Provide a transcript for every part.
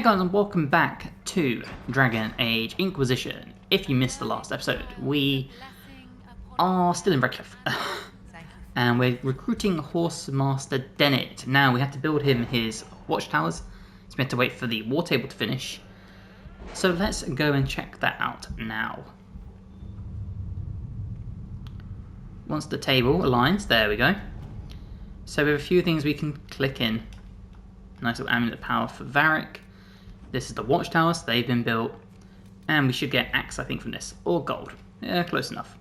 guys, and welcome back to Dragon Age Inquisition. If you missed the last episode, we are still in Redcliffe. And we're recruiting Horse Master Dennett. Now we have to build him his watchtowers, so we have to wait for the war table to finish. So let's go and check that out now. Once the table aligns, there we go. So we have a few things we can click in. Nice little amulet power for Varric. This is the watchtowers, they've been built. And we should get axe, I think, from this. Or gold. Yeah, close enough.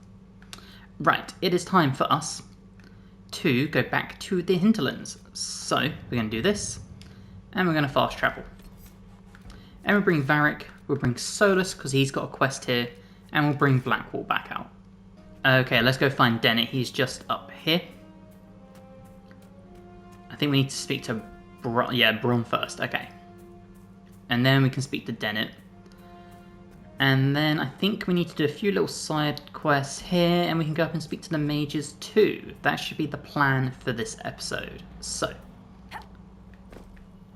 Right, it is time for us to go back to the hinterlands. So, we're going to do this. And we're going to fast travel. And we'll bring Varric. We'll bring Solus, because he's got a quest here. And we'll bring Blackwall back out. Okay, let's go find Dennett. He's just up here. I think we need to speak to Bron first. Okay. And then we can speak to Dennett. And then I think we need to do a few little side quests here, and we can go up and speak to the mages too. That should be the plan for this episode. So,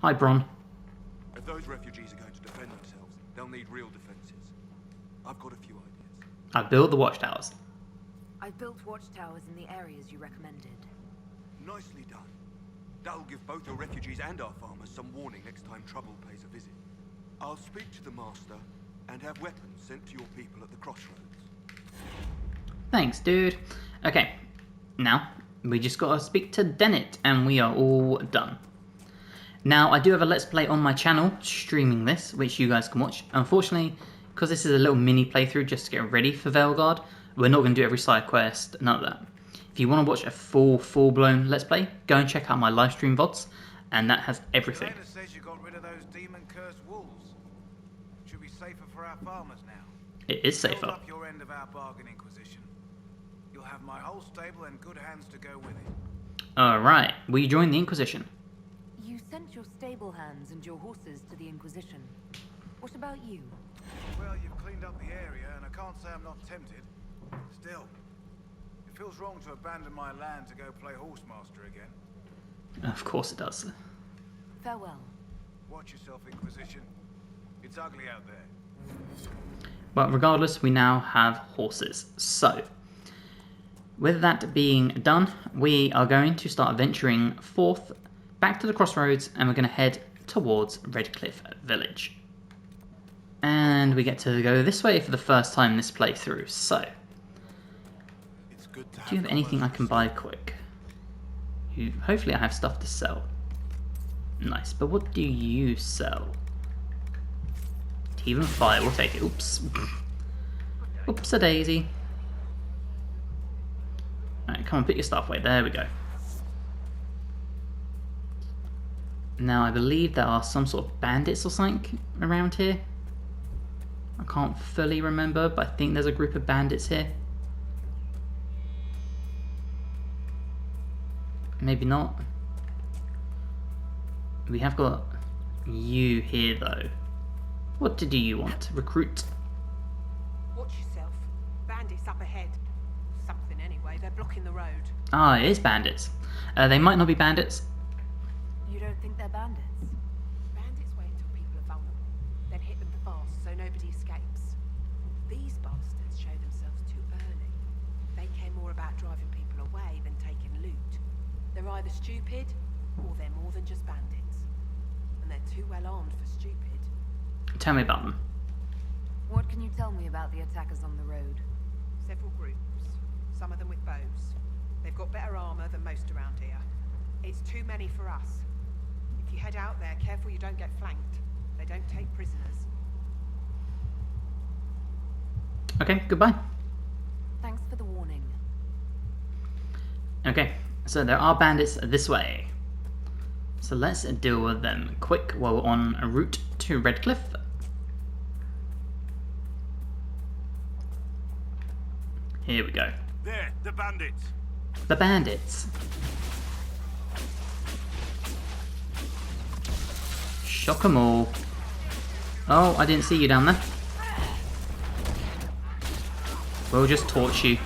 hi Bron. If those refugees are going to defend themselves, they'll need real defences. I've got a few ideas. I built the watchtowers. I've built watchtowers in the areas you recommended. Nicely done. That'll give both the refugees and our farmers some warning next time trouble pays a visit. I'll speak to the master and have weapons sent to your people at the crossroads. Thanks, dude. Okay, now we just gotta speak to Dennett and we are all done. Now, I do have a Let's Play on my channel streaming this, which you guys can watch. Unfortunately, because this is a little mini playthrough just to get ready for Veilguard, we're not going to do every side quest, none of that. If you want to watch a full-blown Let's Play, go and check out my live stream VODs, and that has everything. Fiona says you got rid of those demon-cursed wolves. Should be safer for our farmers now. It is safer. Hold up your end of our bargain, Inquisition. You'll have my whole stable and good hands to go with it. Alright, we join the Inquisition. You sent your stable hands and your horses to the Inquisition. What about you? Well, you've cleaned up the area, and I can't say I'm not tempted. Still, it feels wrong to abandon my land to go play horsemaster again. Of course it does. Farewell. Watch yourself, Inquisition. It's ugly out there. But regardless, we now have horses. So, with that being done, we are going to start venturing forth back to the crossroads, and we're going to head towards Redcliffe Village. And we get to go this way for the first time in this playthrough. So, do you have anything I can buy quick? Hopefully I have stuff to sell. Nice, but what do you sell? Even fire, we'll take it. Oops. Oops-a-daisy. Alright, come on, put your stuff away. There we go. Now, I believe there are some sort of bandits or something around here. I can't fully remember, but I think there's a group of bandits here. Maybe not. We have got you here, though. What do you want? Recruit? Watch yourself. Bandits up ahead. Something anyway, they're blocking the road. Ah, it is bandits. They might not be bandits. You don't think they're bandits? Bandits wait until people are vulnerable, then hit them fast so nobody escapes. These bastards show themselves too early. They care more about driving people away than taking loot. They're either stupid, or they're more than just bandits. And they're too well armed for stupid. Tell me about them. What can you tell me about the attackers on the road? Several groups, some of them with bows. They've got better armor than most around here. It's too many for us. If you head out there, careful you don't get flanked. They don't take prisoners. Okay, goodbye. Thanks for the warning. Okay, so there are bandits this way. So let's deal with them quick while we're on a route to Redcliffe. Here we go. There, the bandits. The bandits. Shock 'em all. Oh, I didn't see you down there. We'll just torch you.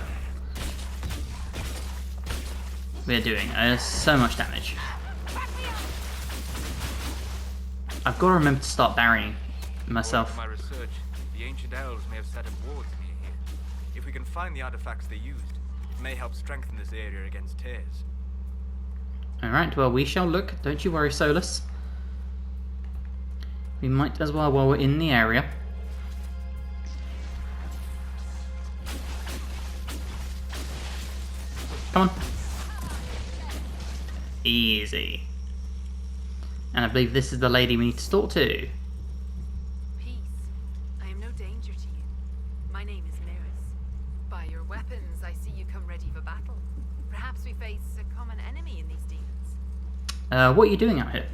We're doing so much damage. I've got to remember to start burying myself. According to my research, the ancient elves may have set up wards near here. If we can find the artifacts they used, it may help strengthen this area against tears. Alright, well, we shall look. Don't you worry, Solus. We might as well while we're in the area. Come on. Easy. And I believe this is the lady we need to talk to. Peace. I am no danger to you. My name is Neris. By your weapons, I see you come ready for battle. Perhaps we face a common enemy in these demons. What are you doing out here?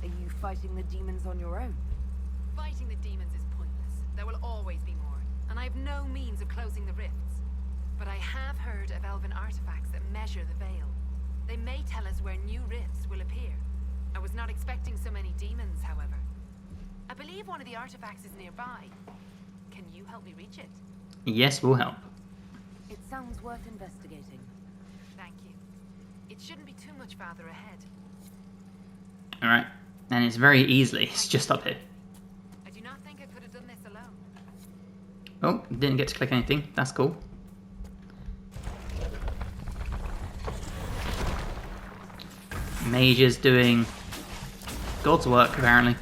Are you fighting the demons on your own? Fighting the demons is pointless. There will always be more, and I have no means of closing the rifts. But I have heard of elven artifacts that measure the veil. They may tell us where new rifts will appear. I was not expecting so many demons, however. I believe one of the artifacts is nearby. Can you help me reach it? Yes, we'll help. It sounds worth investigating. Thank you. It shouldn't be too much farther ahead. Alright. And it's very easily. It's just up here. I do not think I could have done this alone. Oh, didn't get to click anything. That's cool. Mage is doing God's work, apparently.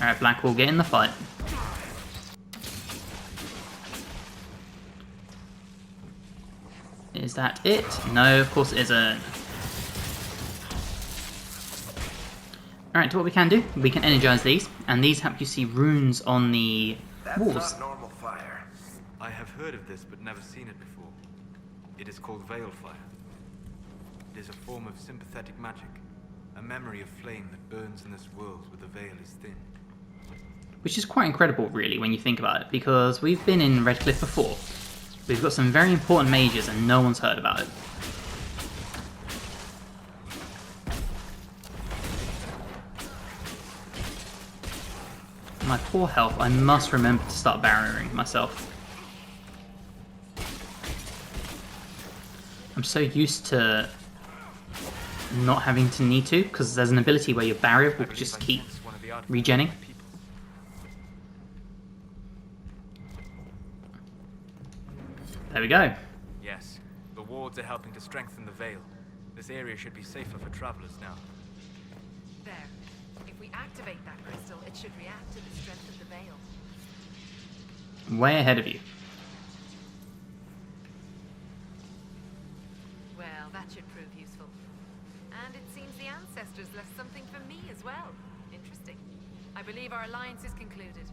Alright, Black will get in the fight. Is that it? No, of course it isn't. Alright, what we can do, we can energize these, and these help you see runes on the walls. That's not normal fire. I have heard of this, but never seen it before. It is called Veil Fire. It is a form of sympathetic magic, a memory of flame that burns in this world where the veil is thin. Which is quite incredible, really, when you think about it, because we've been in Redcliffe before. We've got some very important mages, and no one's heard about it. My poor health, I must remember to start barriering myself. I'm so used to not having to need to, because there's an ability where your barrier will just keep regenning. There we go. Yes, the wards are helping to strengthen the veil. This area should be safer for travelers now. There. If we activate that crystal, it should react to the strength of the veil. Way ahead of you. Well, that should prove useful. And it seems the ancestors left something for me as well. Interesting. I believe our alliance is concluded.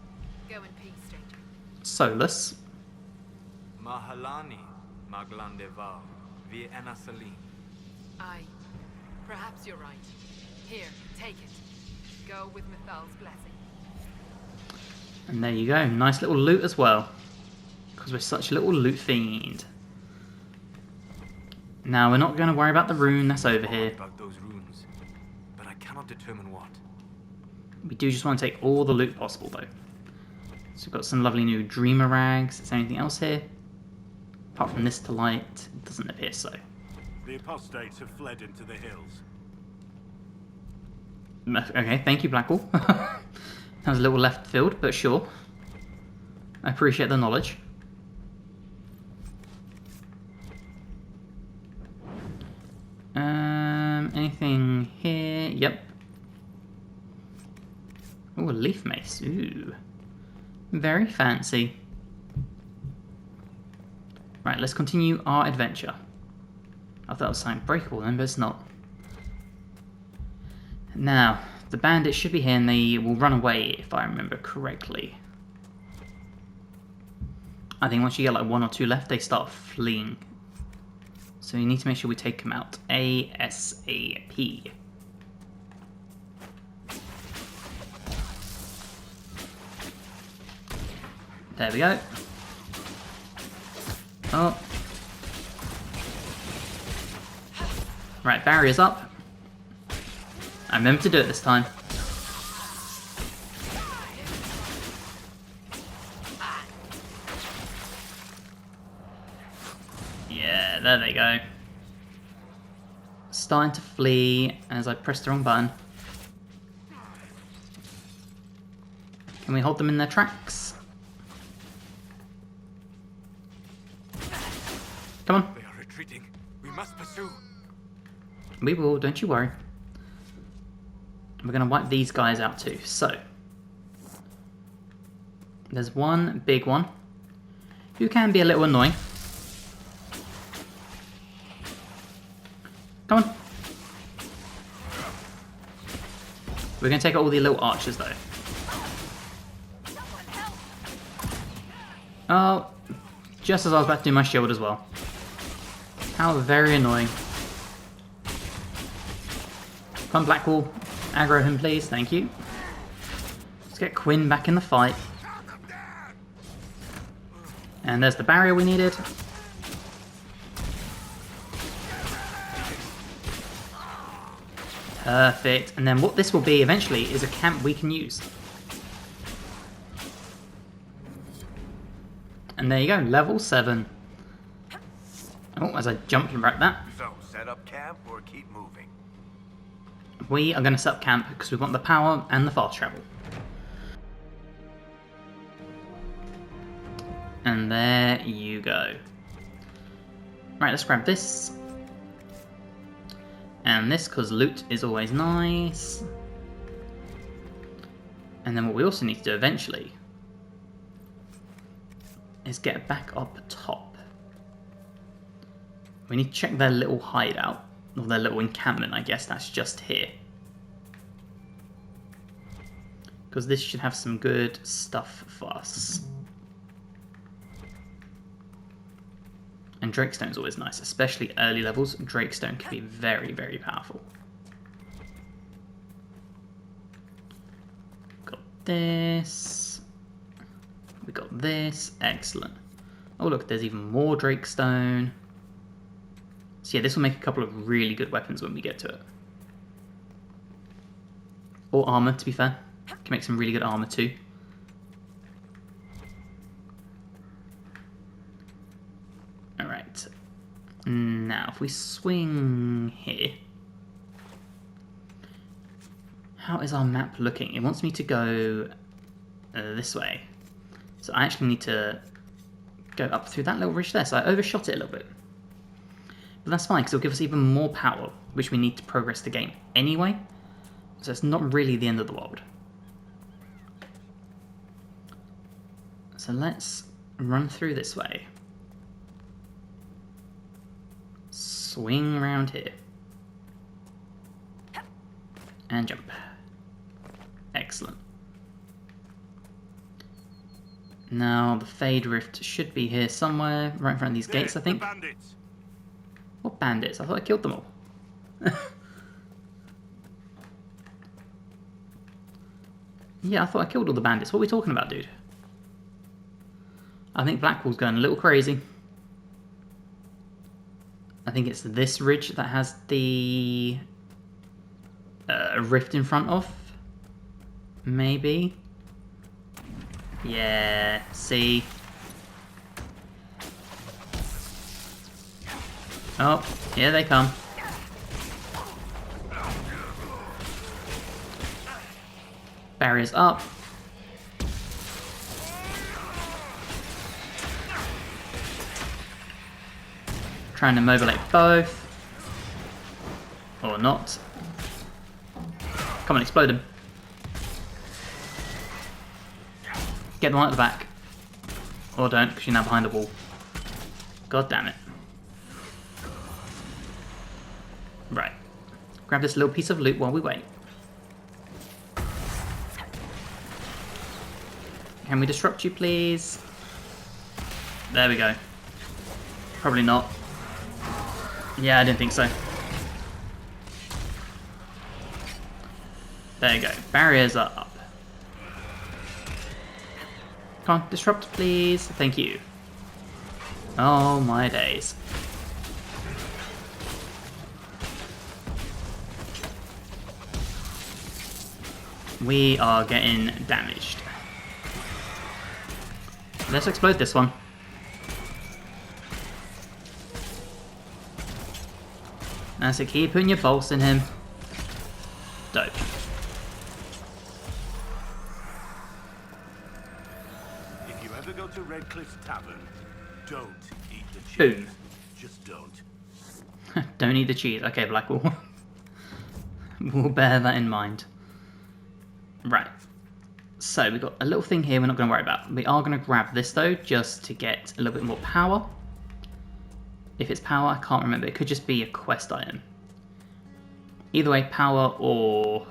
Go in peace, stranger. Solus. Mahalani, Maglandeval, via Enasalim. Perhaps you're right. Here, take it. Go with Mithal's blessing. And there you go. Nice little loot as well. Because we're such a little loot fiend. Now, we're not going to worry about the rune that's over here. About those runes, but I cannot determine what. We do just want to take all the loot possible, though. So we've got some lovely new dreamer rags. Is there anything else here? Apart from this to light, it doesn't appear so. The apostates have fled into the hills. Okay, thank you, Blackwall. That was a little left field, but sure. I appreciate the knowledge. Anything here? Yep. Oh, a leaf mace. Ooh. Very fancy. Right, let's continue our adventure. I thought it was something breakable then, but it's not. Now, the bandits should be here and they will run away if I remember correctly. I think once you get like one or two left, they start fleeing. So you need to make sure we take them out ASAP. There we go. Oh. Right, barriers up. I remember to do it this time. Yeah, there they go. starting to flee as I pressed the wrong button. Can we hold them in their tracks? Come on. They are retreating. We must pursue. We will, don't you worry. We're going to wipe these guys out too. So, there's one big one who can be a little annoying. Come on. We're going to take out all the little archers though. Oh, just as I was about to do my shield as well. How very annoying. Come on, Blackwall. Aggro him, please. Thank you. Let's get Quinn back in the fight. And there's the barrier we needed. Perfect. And then what this will be eventually is a camp we can use. And there you go, level 7. Oh, as I jumped and wrecked that. So, set up camp or keep moving? We are going to set up camp because we want the power and the fast travel. And there you go. Right, let's grab this. And this, because loot is always nice. And then what we also need to do eventually is get back up top. We need to check their little hideout, or their little encampment, I guess that's just here. Because this should have some good stuff for us. And Drakestone is always nice, especially early levels. Drakestone can be very, very powerful. Got this. We got this. Excellent. Oh look, there's even more Drakestone. So yeah, this will make a couple of really good weapons when we get to it. Or armor, to be fair. Can make some really good armor too. Alright. Now, if we swing here. How is our map looking? It wants me to go this way. So I actually need to go up through that little ridge there. So I overshot it a little bit. But that's fine, because it'll give us even more power, which we need to progress the game anyway. So it's not really the end of the world. So let's run through this way. Swing around here. And jump. Excellent. Now the Fade Rift should be here somewhere, right in front of these gates, I think. The bandits. What bandits? I thought I killed them all. Yeah, I thought I killed all the bandits. What are we talking about, dude? I think Blackwall's going a little crazy. I think it's this ridge that has the rift in front of. Maybe. Yeah, see. Oh, here they come. Barriers up. Trying to mobilate both. Or not. Come on, explode them. Get the one at the back. Or don't, because you're now behind a wall. God damn it. Right. Grab this little piece of loot while we wait. Can we disrupt you, please? There we go. Probably not. Yeah, I didn't think so. There you go. Barriers are up. Come on, disrupt, please. Thank you. Oh my days. We are getting damaged. Let's explode this one. That's it, keep putting your bolts in him. Dope. If you ever go to Redcliffe's Tavern, don't eat the cheese. Boom. Just don't. Don't eat the cheese. Okay, Blackwall. We'll bear that in mind. Right. So we've got a little thing here we're not going to worry about. We are going to grab this though, just to get a little bit more power. If it's power, I can't remember. It could just be a quest item. Either way, power or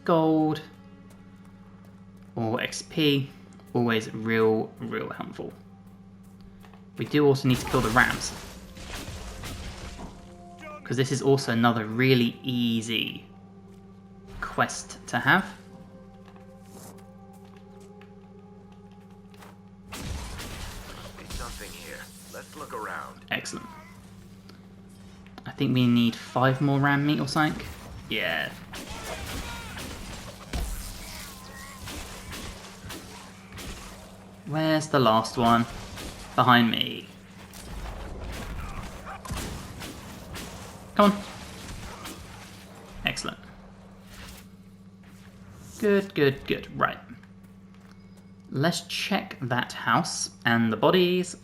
gold or XP, always real helpful. We do also need to kill the rams, because this is also another really easy quest to have. Something here. Let's look around. Excellent. I think we need 5 more ram meat or something. Yeah. Where's the last one? Behind me. Come on. Excellent. Good. Right. Let's check that house and the bodies.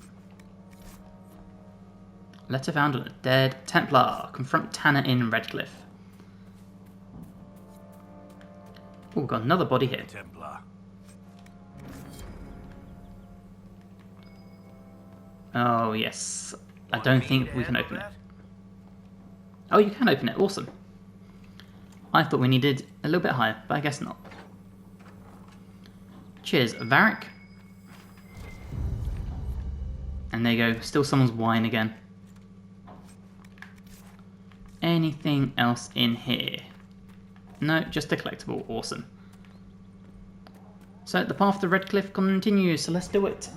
Letter found on a dead Templar. Confront Tanner in Redcliffe. Oh, we've got another body here. Templar. Oh, yes. I don't think we can open it. Oh, you can open it. Awesome. I thought we needed a little bit higher, but I guess not. Cheers, Varric. And there you go. Still someone's wine again. Anything else in here? No, just a collectible. Awesome. So the path to Redcliffe continues, so let's do it.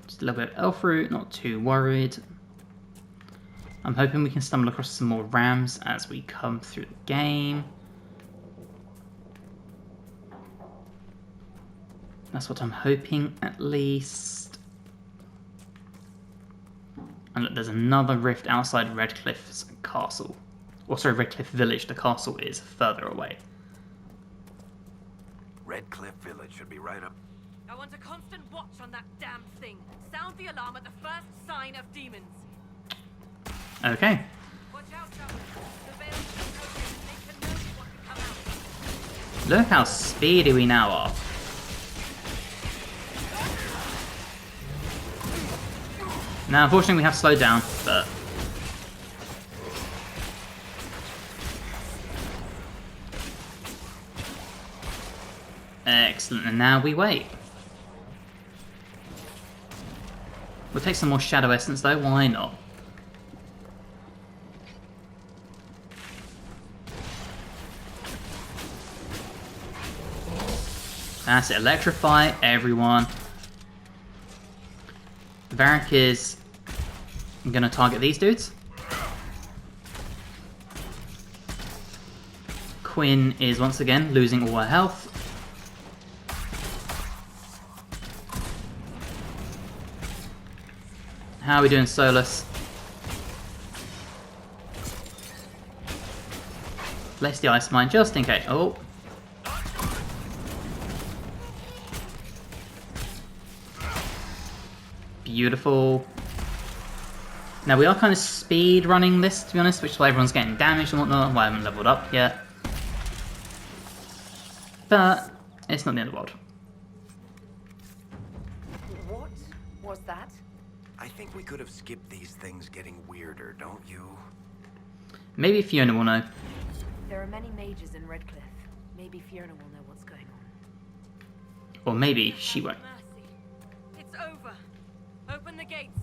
Just a little bit of elf fruit, not too worried. I'm hoping we can stumble across some more rams as we come through the game. That's what I'm hoping, at least. And look, there's another rift outside Redcliffe's castle. Or sorry, Redcliffe Village. The castle is further away. Redcliffe Village should be right up. I want a constant watch on that damn thing. Sound the alarm at the first sign of demons. Okay. Watch out, travelers. The veil is open and they can know what to come out. Look how speedy we now are. Now, unfortunately, we have slowed down, but... Excellent, and now we wait. We'll take some more Shadow Essence, though, why not? That's it, electrify everyone. Varric is going to target these dudes. Quinn is once again losing all her health. How are we doing, Solus? Place the ice mine just in case. Oh. Beautiful. Now we are kind of speed running this, to be honest, which is why everyone's getting damaged and whatnot, why I haven't leveled up yet. But it's not the end of the world. What was that? I think we could have skipped these things getting weirder, don't you? Maybe Fiona will know. There are many mages in Redcliffe. Maybe Fiona will know what's going on. Or maybe she won't. Mercy. It's over. Open the gates.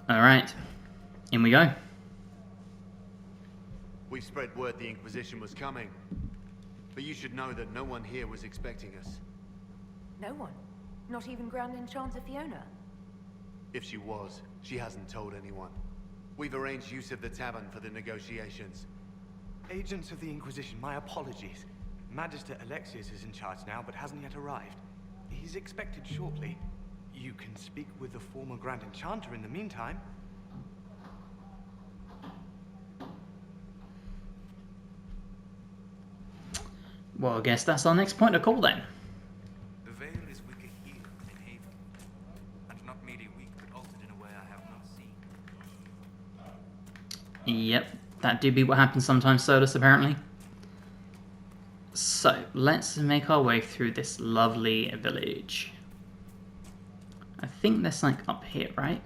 Alright. In we go. We spread word the Inquisition was coming. But you should know that no one here was expecting us. No one? Not even Grand Enchanter Fiona? If she was, she hasn't told anyone. We've arranged use of the tavern for the negotiations. Agents of the Inquisition, my apologies. Magister Alexius is in charge now, but hasn't yet arrived. He's expected shortly. You can speak with the former Grand Enchanter in the meantime. Well, I guess that's our next point of call then. The veil is wicker here in Haven, and not merely weak, but altered in a way I have not seen. Yep, that do be what happens sometimes, Solus, apparently. So, let's make our way through this lovely village. I think there's something up here, right?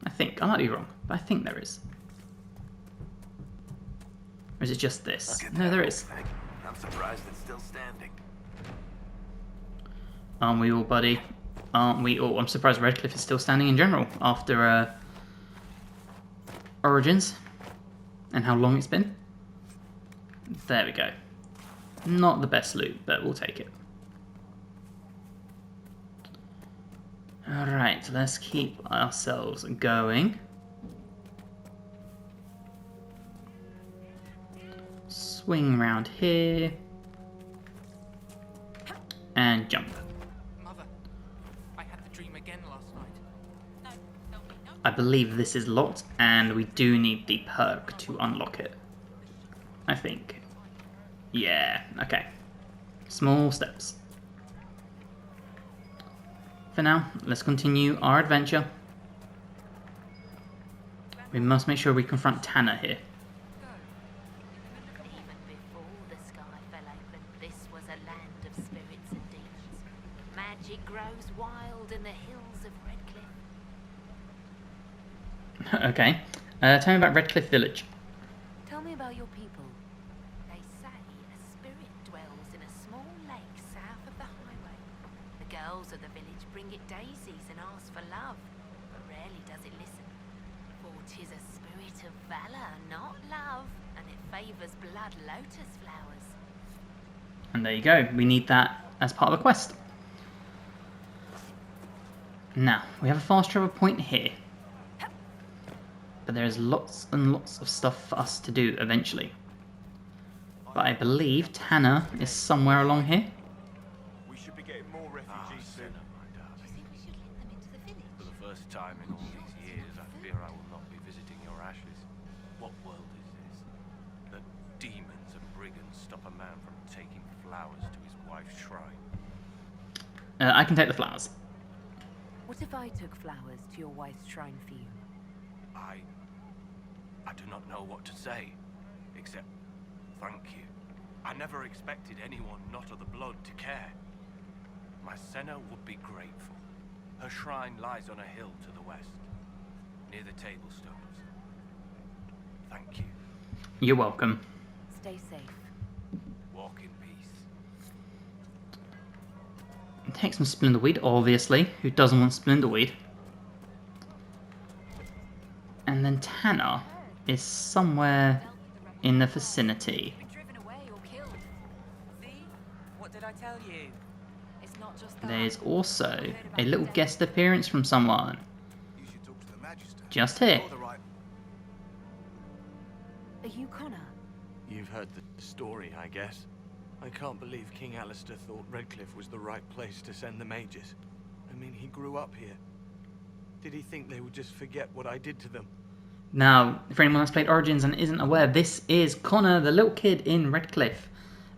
I might be wrong, but I think there is. Or is it just this? No, there is. I'm surprised it's still standing. Aren't we all, buddy? Aren't we all? I'm surprised Redcliffe is still standing in general after Origins and how long it's been. There we go. Not the best loot, but we'll take it. Alright, let's keep ourselves going. Swing around here. And jump. Mother, I had the dream again last night. I believe this is locked, and we do need the perk to unlock it. I think. Yeah, okay. Small steps. For now, let's continue our adventure. We must make sure we confront Tanner here. Even before the sky fell open, this was a land of spirits and demons. Magic grows wild in the hills of Redcliffe. Okay. Tell me about Redcliffe Village. Tell me about your people. They say a spirit dwells in a small lake south of the highway. The girls of the village bring it daisies and ask for love, but rarely does it listen. For 'tis a spirit of valor, not love, and it favours blood lotus flowers. And there you go. We need that as part of the quest. Now, we have a fast travel point here. But there's lots and lots of stuff for us to do eventually. But I believe Tanner is somewhere along here. We should be getting more refugees soon. Do you think we should let them into the village? For the first time in all these years, I fear I will not be visiting your ashes. What world is this? That demons and brigands stop a man from taking flowers to his wife's shrine. I can take the flowers. What if I took flowers to your wife's shrine for you? I do not know what to say, except thank you. I never expected anyone not of the blood to care. My Senna would be grateful. Her shrine lies on a hill to the west, near the tablstones. Thank you. You're welcome. Stay safe. Walk in peace. Take some Splinterweed, obviously. Who doesn't want Splinterweed? And then Tanner is somewhere in the vicinity. Driven away or killed. See? What did I tell you? It's not just that. There's also a little guest appearance from someone. You should talk to the Magister. Just here. You're the right. Are you Connor? You've heard the story, I guess. I can't believe King Alistair thought Redcliffe was the right place to send the mages. I mean, he grew up here. Did he think they would just forget what I did to them? Now, for anyone that's played Origins and isn't aware, this is Connor, the little kid in Redcliffe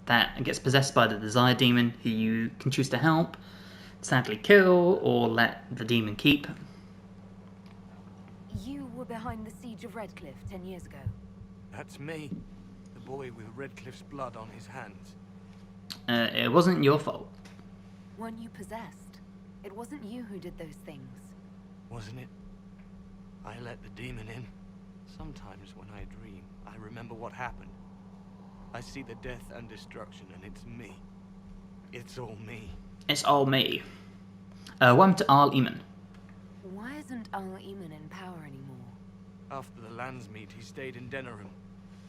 that gets possessed by the Desire Demon, who you can choose to help, sadly kill, or let the demon keep. You were behind the siege of Redcliffe 10 years ago. That's me. The boy with Redcliffe's blood on his hands. It wasn't your fault. Weren't you possessed? It wasn't you who did those things. Wasn't it? I let the demon in. Sometimes when I dream, I remember what happened. I see the death and destruction, and it's me. It's all me. It's all me. Welcome to Al Eamon. Why isn't Al-Eamon in power anymore? After the lands meet, he stayed in Denerim.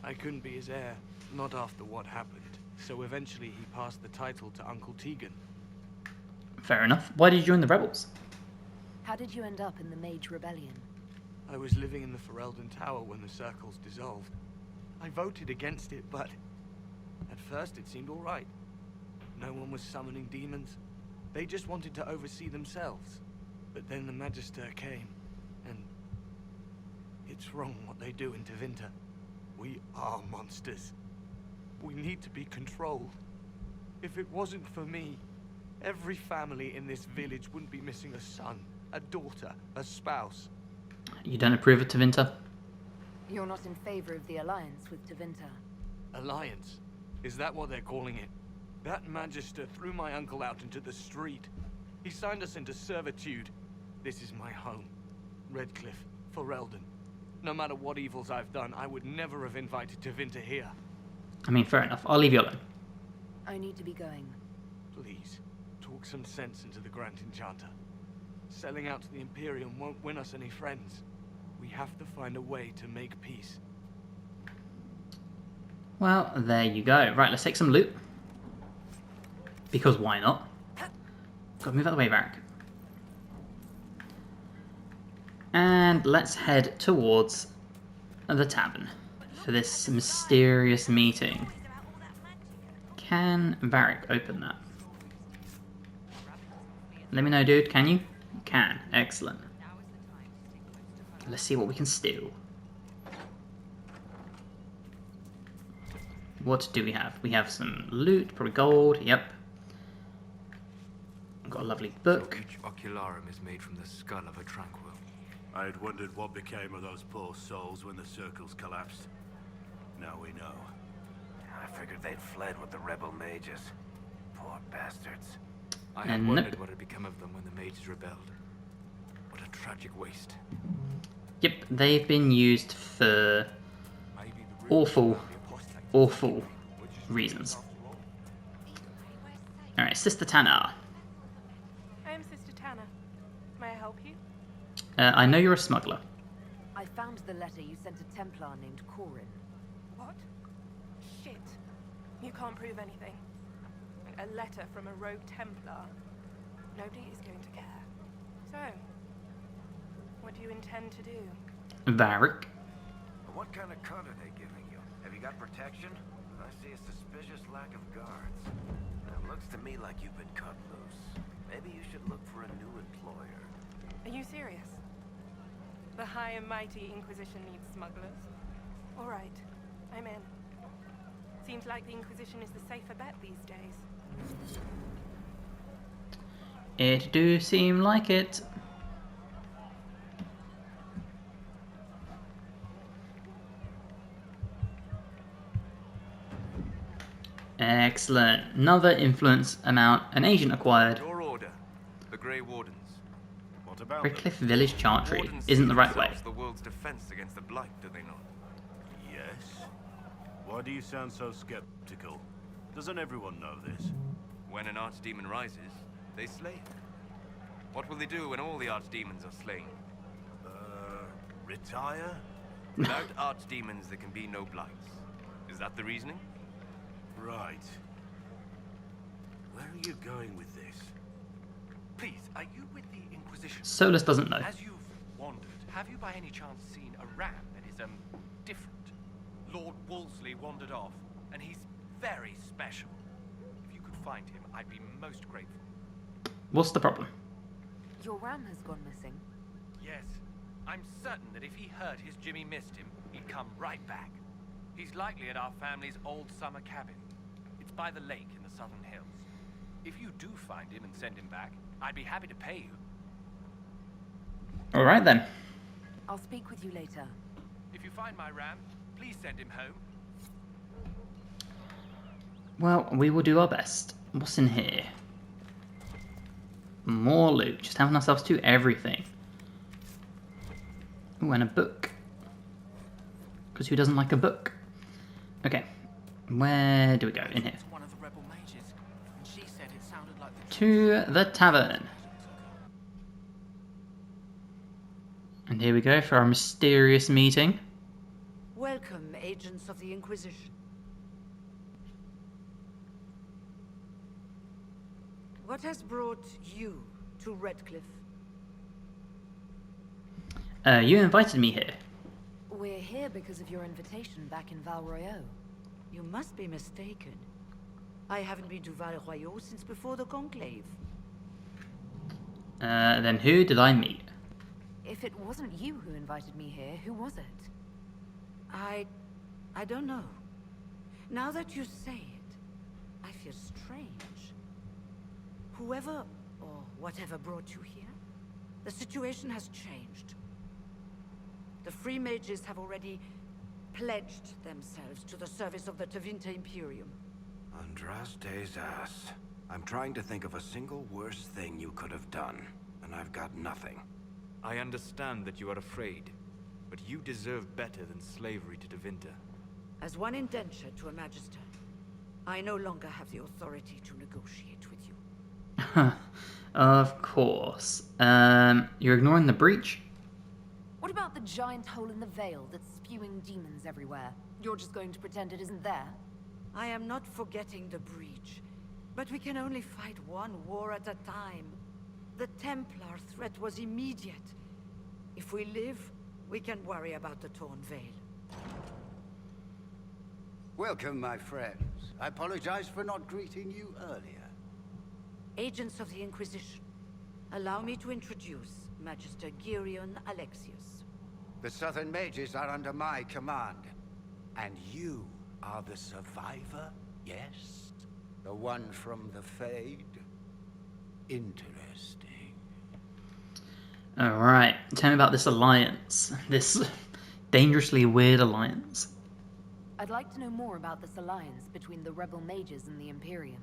I couldn't be his heir, not after what happened. So eventually he passed the title to Uncle Tegan. Fair enough. Why did you join the rebels? How did you end up in the Mage Rebellion? I was living in the Ferelden Tower when the circles dissolved. I voted against it, but at first it seemed all right. No one was summoning demons. They just wanted to oversee themselves. But then the Magister came, and it's wrong what they do in Tevinter. We are monsters. We need to be controlled. If it wasn't for me, every family in this village wouldn't be missing a son, a daughter, a spouse. You don't approve of Tevinter? You're not in favor of the alliance with Tevinter. Alliance? Is that what they're calling it? That Magister threw my uncle out into the street. He signed us into servitude. This is my home. Redcliffe, Ferelden. No matter what evils I've done, I would never have invited Tevinter here. I mean, fair enough. I'll leave you alone. I need to be going. Please, talk some sense into the Grand Enchanter. Selling out to the Imperium won't win us any friends. We have to find a way to make peace. Well, there you go. Right, let's take some loot. Because why not? Gotta move out of the way, Varric. And let's head towards the tavern for this mysterious meeting. Can Varric open that? Let me know, dude. Can you? You can. Excellent. Let's see what we can steal. What do we have? We have some loot, probably gold. Yep. I've got a lovely book. So each ocularum is made from the skull of a tranquil. I had wondered what became of those poor souls when the circles collapsed. Now we know. I figured they'd fled with the rebel mages. Poor bastards. I had wondered what had become of them when the mages rebelled. What a tragic waste. Yep, they've been used for awful reasons. Alright, Sister Tanner. I'm Sister Tanner. May I help you? I know you're a smuggler. I found the letter you sent a Templar named Corin. What? Shit. You can't prove anything. A letter from a rogue Templar. Nobody is going to care. So, what do you intend to do? Varric. What kind of cut are they giving you? Have you got protection? I see a suspicious lack of guards. It looks to me like you've been cut loose. Maybe you should look for a new employer. Are you serious? The high and mighty Inquisition needs smugglers? Alright, I'm in. Seems like the Inquisition is the safer bet these days. It do seem like it. Excellent. Another influence amount. An agent acquired. Your order, the Grey Wardens. What about Redcliffe Village Chantry Wardens isn't see the right way. themselves the world's defense against the Blight, do they not? Yes. Why do you sound so skeptical? Doesn't everyone know this? When an archdemon rises, they slay it. What will they do when all the archdemons are slain? Retire? Without archdemons, there can be no Blights. Is that the reasoning? Right. Where are you going with this? Please, are you with the Inquisition? Solus doesn't know. As you've wandered, have you by any chance seen a ram that is, different? Lord Wolseley wandered off, and he's very special. If you could find him, I'd be most grateful. What's the problem? Your ram has gone missing. Yes, I'm certain that if he heard his Jimmy missed him, he'd come right back. He's likely at our family's old summer cabin. It's by the lake in the southern hills. If you do find him and send him back, I'd be happy to pay you. Alright then. I'll speak with you later. If you find my ram, please send him home. Well, we will do our best. What's in here? More loot. Just having ourselves to everything. Ooh, and a book. Because who doesn't like a book? Okay. Where do we go? In here. One of the rebel mages, and she said it sounded like the To the tavern. And here we go for our mysterious meeting. Welcome, agents of the Inquisition. What has brought you to Redcliffe? You invited me here. We're here because of your invitation back in Val Royeaux. You must be mistaken. I haven't been to Val Royeaux since before the Conclave. Then who did I meet? If it wasn't you who invited me here, who was it? I don't know. Now that you say it, I feel strange. Whoever or whatever brought you here, the situation has changed. The Free Mages have already pledged themselves to the service of the Tevinter Imperium. Andraste's ass. I'm trying to think of a single worse thing you could have done, and I've got nothing. I understand that you are afraid, but you deserve better than slavery to Tevinter. As one indentured to a Magister, I no longer have the authority to negotiate with you. Of course. You're ignoring the breach? What about the giant hole in the veil that's spewing demons everywhere? You're just going to pretend it isn't there? I am not forgetting the breach, but we can only fight one war at a time. The Templar threat was immediate. If we live, we can worry about the torn veil. Welcome, my friends. I apologize for not greeting you earlier. Agents of the Inquisition, allow me to introduce Magister Dorian Alexius. The Southern Mages are under my command. And you are the survivor, yes? The one from the Fade? Interesting. Alright, tell me about this alliance. This dangerously weird alliance. I'd like to know more about this alliance between the rebel mages and the Imperium.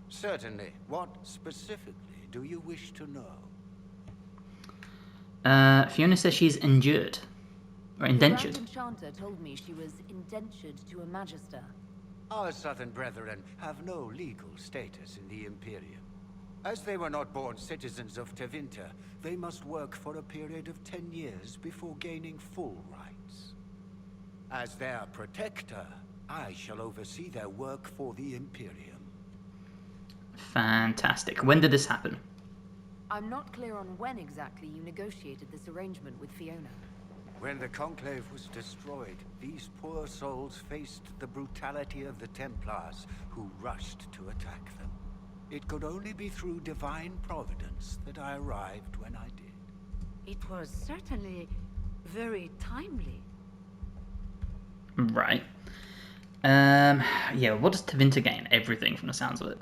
Certainly. What specifically do you wish to know? Fiona says she's injured. Or indentured. The Grand Enchanter told me she was indentured to a Magister. Our Southern brethren have no legal status in the Imperium. As they were not born citizens of Tevinter, they must work for a period of 10 years before gaining full rights. As their protector, I shall oversee their work for the Imperium. Fantastic. When did this happen? I'm not clear on when exactly you negotiated this arrangement with Fiona. When the Conclave was destroyed, these poor souls faced the brutality of the Templars, who rushed to attack them. It could only be through divine providence that I arrived when I did. It was certainly very timely. Right. Yeah, what does Tevinter gain? Everything from the sounds of it.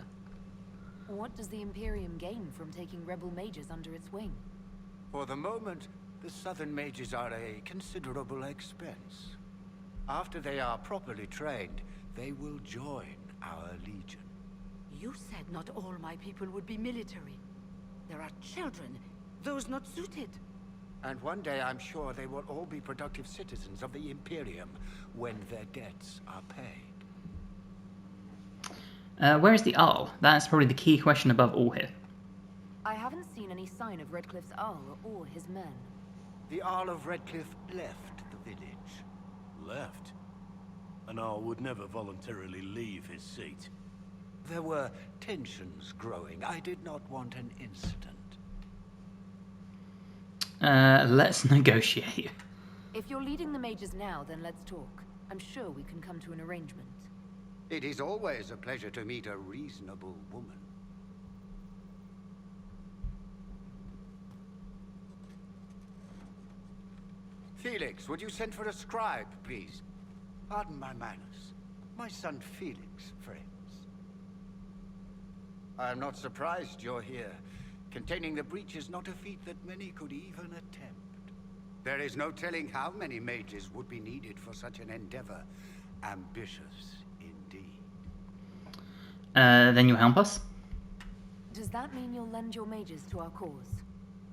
What does the Imperium gain from taking rebel mages under its wing? For the moment, the Southern Mages are a considerable expense. After they are properly trained, they will join our legion. You said not all my people would be military. There are children, those not suited. And one day I'm sure they will all be productive citizens of the Imperium when their debts are paid. Where is the Arl? That's probably the key question above all here. I haven't seen any sign of Redcliffe's Arl or his men. The Arl of Redcliffe left the village. Left? An Arl would never voluntarily leave his seat. There were tensions growing. I did not want an incident. Let's negotiate. If you're leading the mages now, then let's talk. I'm sure we can come to an arrangement. It is always a pleasure to meet a reasonable woman. Felix, would you send for a scribe, please? Pardon my manners. My son Felix, friends. I am not surprised you're here. Containing the breach is not a feat that many could even attempt. There is no telling how many mages would be needed for such an endeavor. Ambitious indeed. Then you'll help us? Does that mean you'll lend your mages to our cause?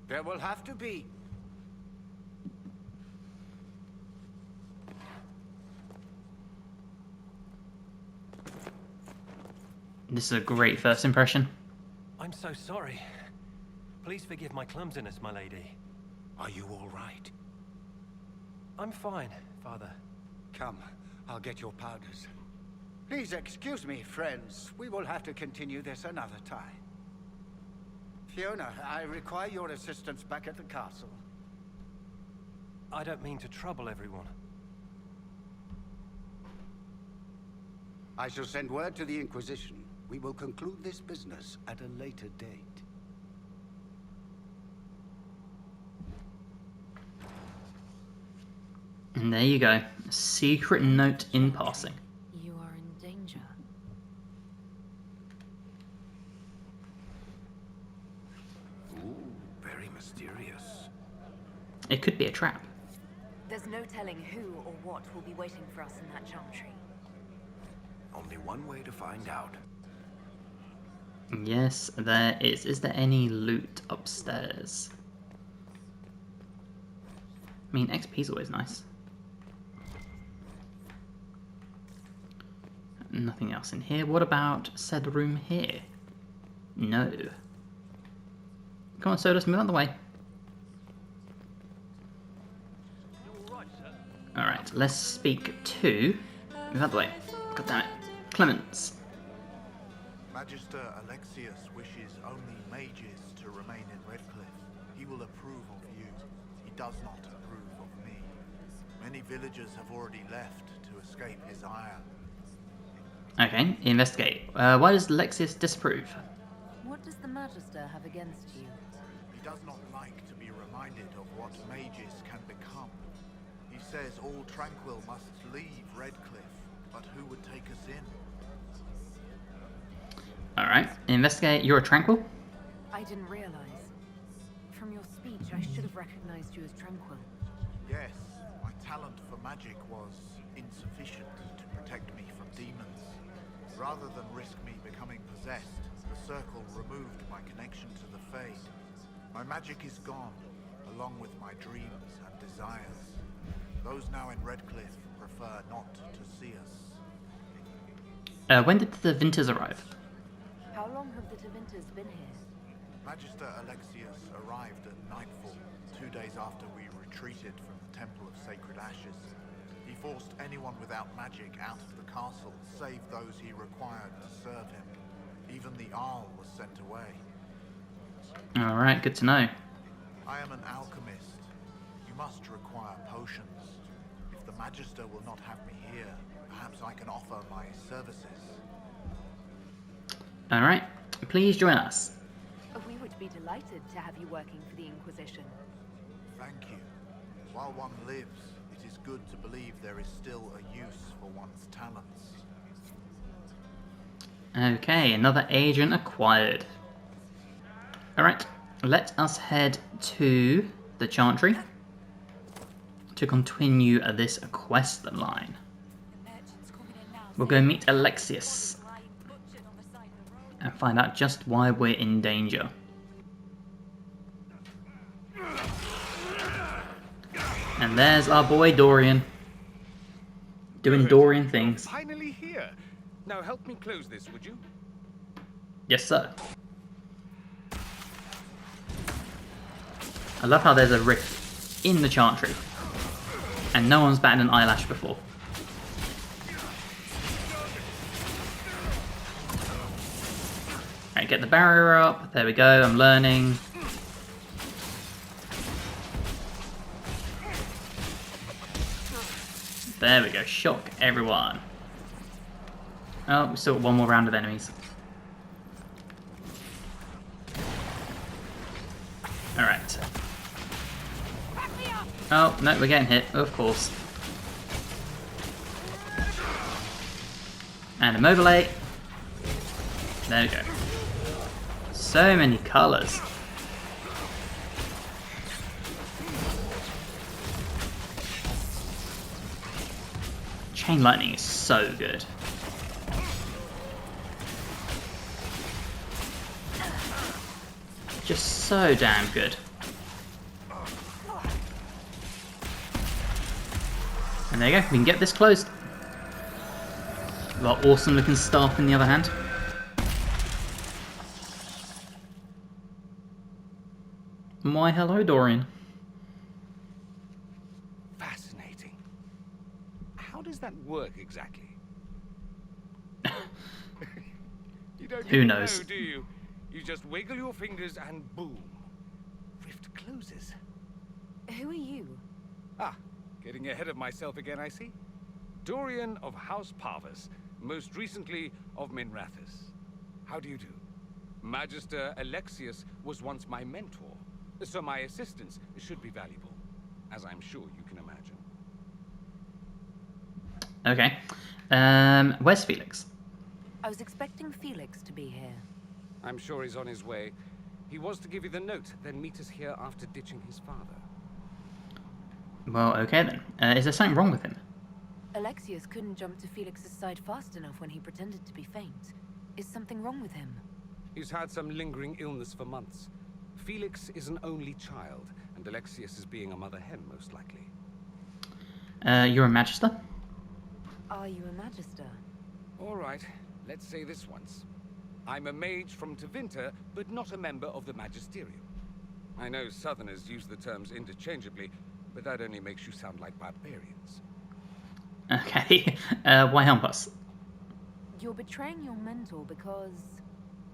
There will have to be. This is a great first impression. I'm so sorry. Please forgive my clumsiness, my lady. Are you all right? I'm fine, Father. Come, I'll get your powders. Please excuse me, friends. We will have to continue this another time. Fiona, I require your assistance back at the castle. I don't mean to trouble everyone. I shall send word to the Inquisition. We will conclude this business at a later date. And there you go. A secret note in passing. You are in danger. Ooh, very mysterious. It could be a trap. There's no telling who or what will be waiting for us in that chantry. Only one way to find out. Yes, there is. Is there any loot upstairs? I mean, XP is always nice. Nothing else in here. What about said room here? No. Come on, Sodus, move out of the way. Alright, let's speak to... Move out of the way. God damn it. Clements. Magister Alexius wishes only mages to remain in Redcliffe. He will approve of you. He does not approve of me. Many villagers have already left to escape his ire. Okay, investigate. Why does Alexius disapprove? What does the Magister have against you? He does not like to be reminded of what mages can become. He says all tranquil must leave Redcliffe, but who would take us in? Alright, investigate. You're a tranquil? I didn't realize. From your speech, I should have recognized you as Tranquil. Yes, my talent for magic was insufficient to protect me from demons. Rather than risk me becoming possessed, the Circle removed my connection to the Fade. My magic is gone, along with my dreams and desires. Those now in Redcliffe prefer not to see us. When did the Vinters arrive? How long have the Tevinters been here? Magister Alexius arrived at nightfall, 2 days after we retreated from the Temple of Sacred Ashes. He forced anyone without magic out of the castle, save those he required to serve him. Even the Arl was sent away. Alright, good to know. I am an alchemist. You must require potions. If the Magister will not have me here, perhaps I can offer my services. Alright, please join us. We would be delighted to have you working for the Inquisition. Thank you. While one lives, it is good to believe there is still a use for one's talents. Okay, another agent acquired. Alright, let us head to the Chantry to continue this quest line. We'll go meet Alexius and find out just why we're in danger. And there's our boy Dorian, doing Dorian things. Finally here. Now help me close this, would you? Yes, sir. I love how there's a rift in the Chantry, and no one's batted an eyelash before. Alright, get the barrier up. There we go, I'm learning. There we go, shock everyone. Oh, we still got one more round of enemies. Alright. Oh, no, we're getting hit, of course. And a mobilate. There we go. So many colours. Chain lightning is so good. Just so damn good. And there you go, we can get this closed. With our awesome looking staff in the other hand. Why hello, Dorian. Fascinating. How does that work exactly? You don't Who even knows? know, do you? You just wiggle your fingers and boom. Rift closes. Who are you? Ah, getting ahead of myself again, I see. Dorian of House Parvus, most recently of Minrathus. How do you do? Magister Alexius was once my mentor, so my assistance should be valuable, as I'm sure you can imagine. Okay. Where's Felix? I was expecting Felix to be here. I'm sure he's on his way. He was to give you the note, then meet us here after ditching his father. Well, okay then. Is there something wrong with him? Alexius couldn't jump to Felix's side fast enough when he pretended to be faint. Is something wrong with him? He's had some lingering illness for months. Felix is an only child, and Alexius is being a mother hen, most likely. You're a Magister? Are you a Magister? All right, let's say this once. I'm a mage from Tevinter, but not a member of the Magisterium. I know Southerners use the terms interchangeably, but that only makes you sound like barbarians. Okay. Why help us? You're betraying your mentor because...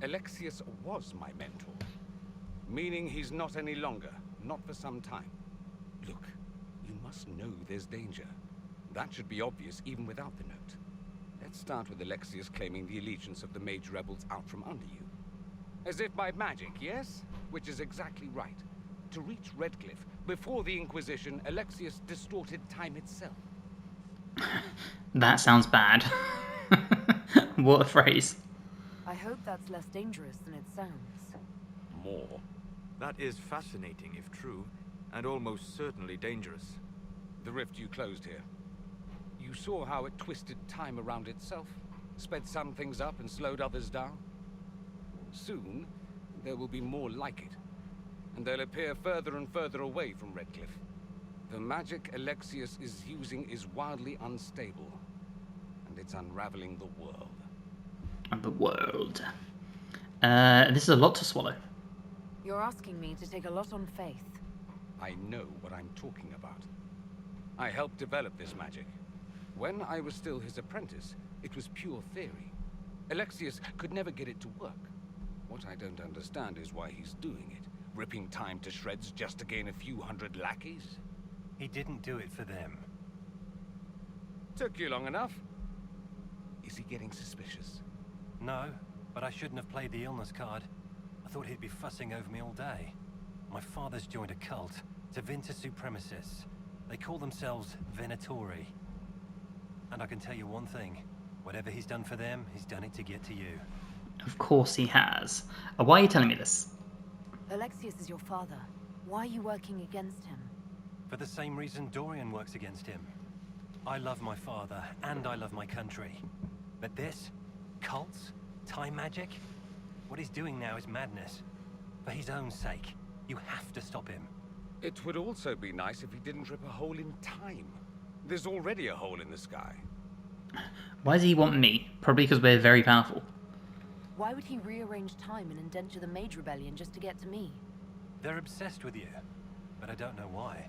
Alexius was my mentor. Meaning he's not any longer. Not for some time. Look, you must know there's danger. That should be obvious even without the note. Let's start with Alexius claiming the allegiance of the mage rebels out from under you. As if by magic, yes? Which is exactly right. To reach Redcliffe, before the Inquisition, Alexius distorted time itself. That sounds bad. What a phrase. I hope that's less dangerous than it sounds. More? That is fascinating if true, and almost certainly dangerous. The rift you closed here. You saw how it twisted time around itself, sped some things up and slowed others down. Soon, there will be more like it, and they'll appear further and further away from Redcliffe. The magic Alexius is using is wildly unstable, and it's unraveling the world. The world. This is a lot to swallow. You're asking me to take a lot on faith. I know what I'm talking about. I helped develop this magic. When I was still his apprentice, it was pure theory. Alexius could never get it to work. What I don't understand is why he's doing it, ripping time to shreds just to gain a few hundred lackeys. He didn't do it for them. Took you long enough. Is he getting suspicious? No, but I shouldn't have played the illness card. I thought he'd be fussing over me all day. My father's joined a cult, Tevinter Supremacists. They call themselves Venatori. And I can tell you one thing. Whatever he's done for them, he's done it to get to you. Of course he has. Why are you telling me this? Alexius is your father. Why are you working against him? For the same reason Dorian works against him. I love my father, and I love my country. But this? Cults? Time magic? What he's doing now is madness. For his own sake. You have to stop him. It would also be nice if he didn't rip a hole in time. There's already a hole in the sky. Why does he want me? Probably because we're very powerful. Why would he rearrange time and indenture the Mage Rebellion just to get to me? They're obsessed with you, but I don't know why.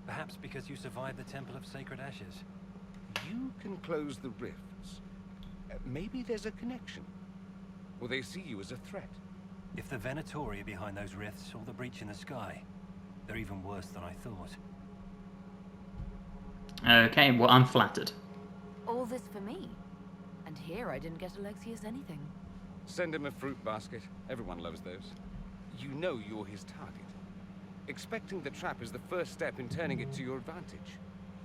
Perhaps because you survived the Temple of Sacred Ashes. You can close the rifts. Maybe there's a connection. Or they see you as a threat. If the Venatori are behind those rifts or the breach in the sky, they're even worse than I thought. Okay, well, I'm flattered. All this for me. And here I didn't get Alexius anything. Send him a fruit basket. Everyone loves those. You know you're his target. Expecting the trap is the first step in turning it to your advantage.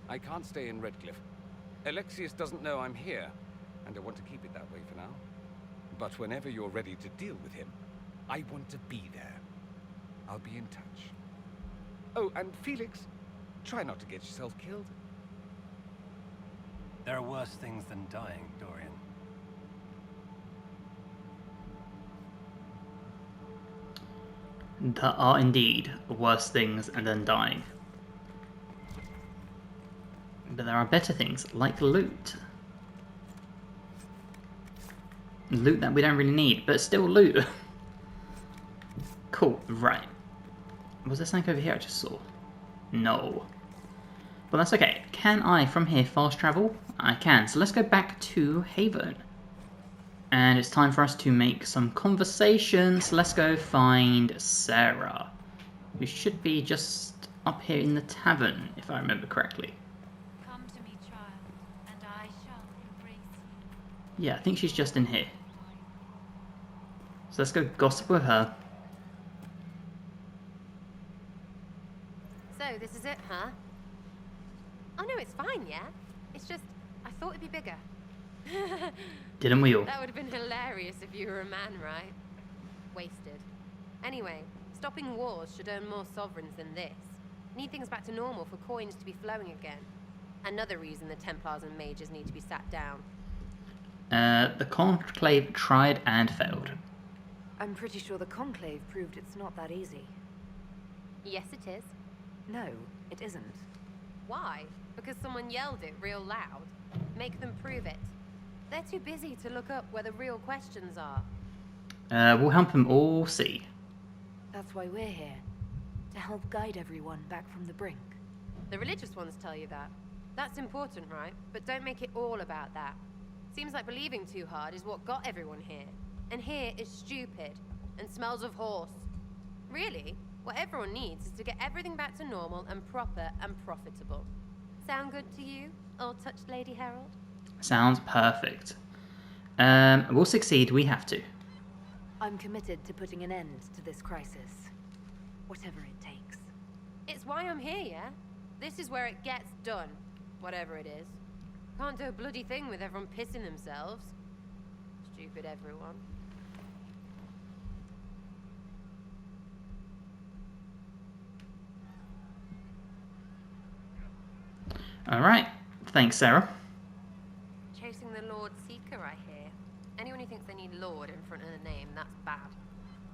I can't stay in Redcliffe. Alexius doesn't know I'm here, and I want to keep it that way for now. But whenever you're ready to deal with him, I want to be there. I'll be in touch. Oh, and Felix, try not to get yourself killed. There are worse things than dying, Dorian. There are indeed worse things than dying. But there are better things, like loot. Loot that we don't really need, but still loot. Cool, right. Was there something over here I just saw? No. Well, that's okay. Can I, from here, fast travel? I can. So let's go back to Haven. And it's time for us to make some conversation. So let's go find Sarah, who should be just up here in the tavern, if I remember correctly. Come to me, child, and I shall embrace you. Yeah, I think she's just in here. So let's go gossip with her. So, this is it, huh? Oh no, it's fine, yeah? It's just, I thought it'd be bigger. Didn't we all? That would have been hilarious if you were a man, right? Wasted. Anyway, stopping wars should earn more sovereigns than this. Need things back to normal for coins to be flowing again. Another reason the Templars and mages need to be sat down. The Conclave tried and failed. I'm pretty sure the Conclave proved it's not that easy. Yes, it is. No, it isn't. Why? Because someone yelled it real loud? Make them prove it. They're too busy to look up where the real questions are. We'll help them all see. That's why we're here. To help guide everyone back from the brink. The religious ones tell you that. That's important, right? But don't make it all about that. Seems like believing too hard is what got everyone here. And here is stupid and smells of horse. Really, what everyone needs is to get everything back to normal and proper and profitable. Sound good to you, old-touched Lady Herald? Sounds perfect. We'll succeed, we have to. I'm committed to putting an end to this crisis. Whatever it takes. It's why I'm here, yeah? This is where it gets done. Whatever it is. Can't do a bloody thing with everyone pissing themselves. Stupid everyone. Alright, thanks Sarah. Chasing the Lord Seeker, I hear. Anyone who thinks they need Lord in front of the name, that's bad.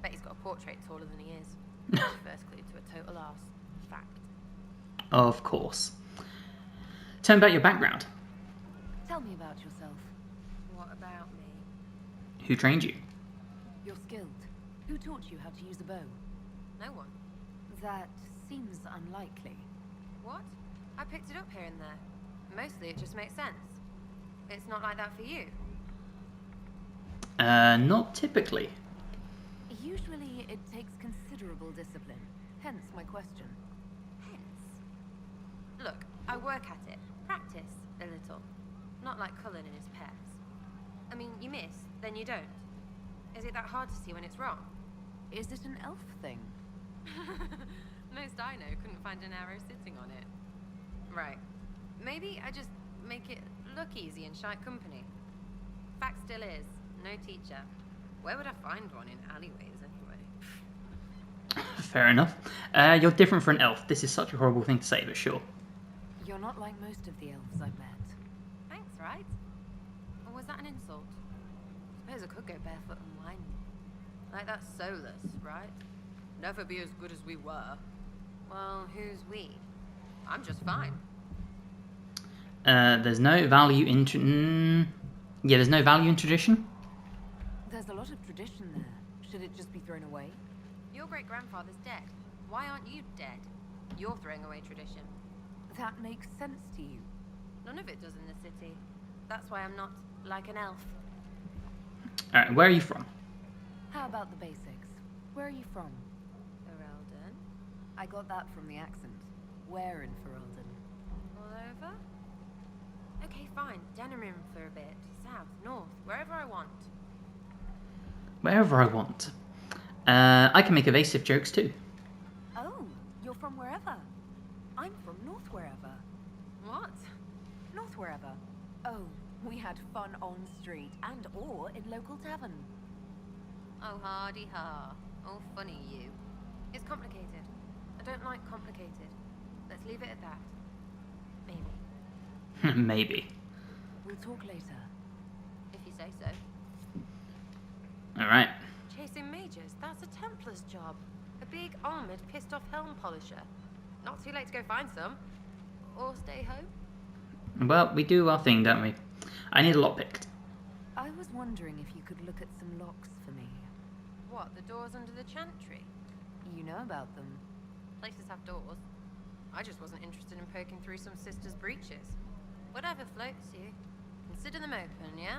Bet he's got a portrait taller than he is. First clue to a total arse. Fact. Of course. Tell me about your background. Tell me about yourself. What about me? Who trained you? You're skilled. Who taught you how to use a bow? No one. That seems unlikely. What? I picked it up here and there. Mostly it just makes sense. It's not like that for you. Not typically. Usually it takes considerable discipline. Hence my question. Hence? Look, I work at it. Practice a little. Not like Cullen in his pairs. I mean, you miss, then you don't. Is it that hard to see when it's wrong? Is it an elf thing? Most I know couldn't find an arrow sitting on it. Right. Maybe I just make it look easy in shite company. Fact still is, no teacher. Where would I find one in alleyways anyway? Fair enough. You're different for an elf. This is such a horrible thing to say, but sure. You're not like most of the elves I've met. Thanks, right? Or was that an insult? Suppose I could go barefoot and whine. Like that's soulless, right? Never be as good as we were. Well, who's we? I'm just fine. There's no value in... yeah, there's no value in tradition. There's a lot of tradition there. Should it just be thrown away? Your great-grandfather's dead. Why aren't you dead? You're throwing away tradition. That makes sense to you. None of it does in the city. That's why I'm not like an elf. Alright, where are you from? How about the basics? Where are you from? Ferelden. I got that from the accent. Where in Ferelden? All over? Okay, fine. Denerim for a bit. South, north, wherever I want. Wherever I want. I can make evasive jokes too. Oh, you're from wherever. I'm from north wherever. What? North wherever. Oh, we had fun on street and or in local tavern. Oh, hardy ha. Oh, funny you. It's complicated. I don't like complicated. Let's leave it at that. Maybe. Maybe. We'll talk later. If you say so. Alright. Chasing mages, that's a Templar's job. A big, armoured, pissed-off helm polisher. Not too late to go find some. Or stay home. Well, we do our thing, don't we? I need a lot picked. I was wondering if you could look at some locks for me. What, the doors under the chantry? You know about them. Places have doors. I just wasn't interested in poking through some sister's breeches. Whatever floats you. Consider them open, yeah?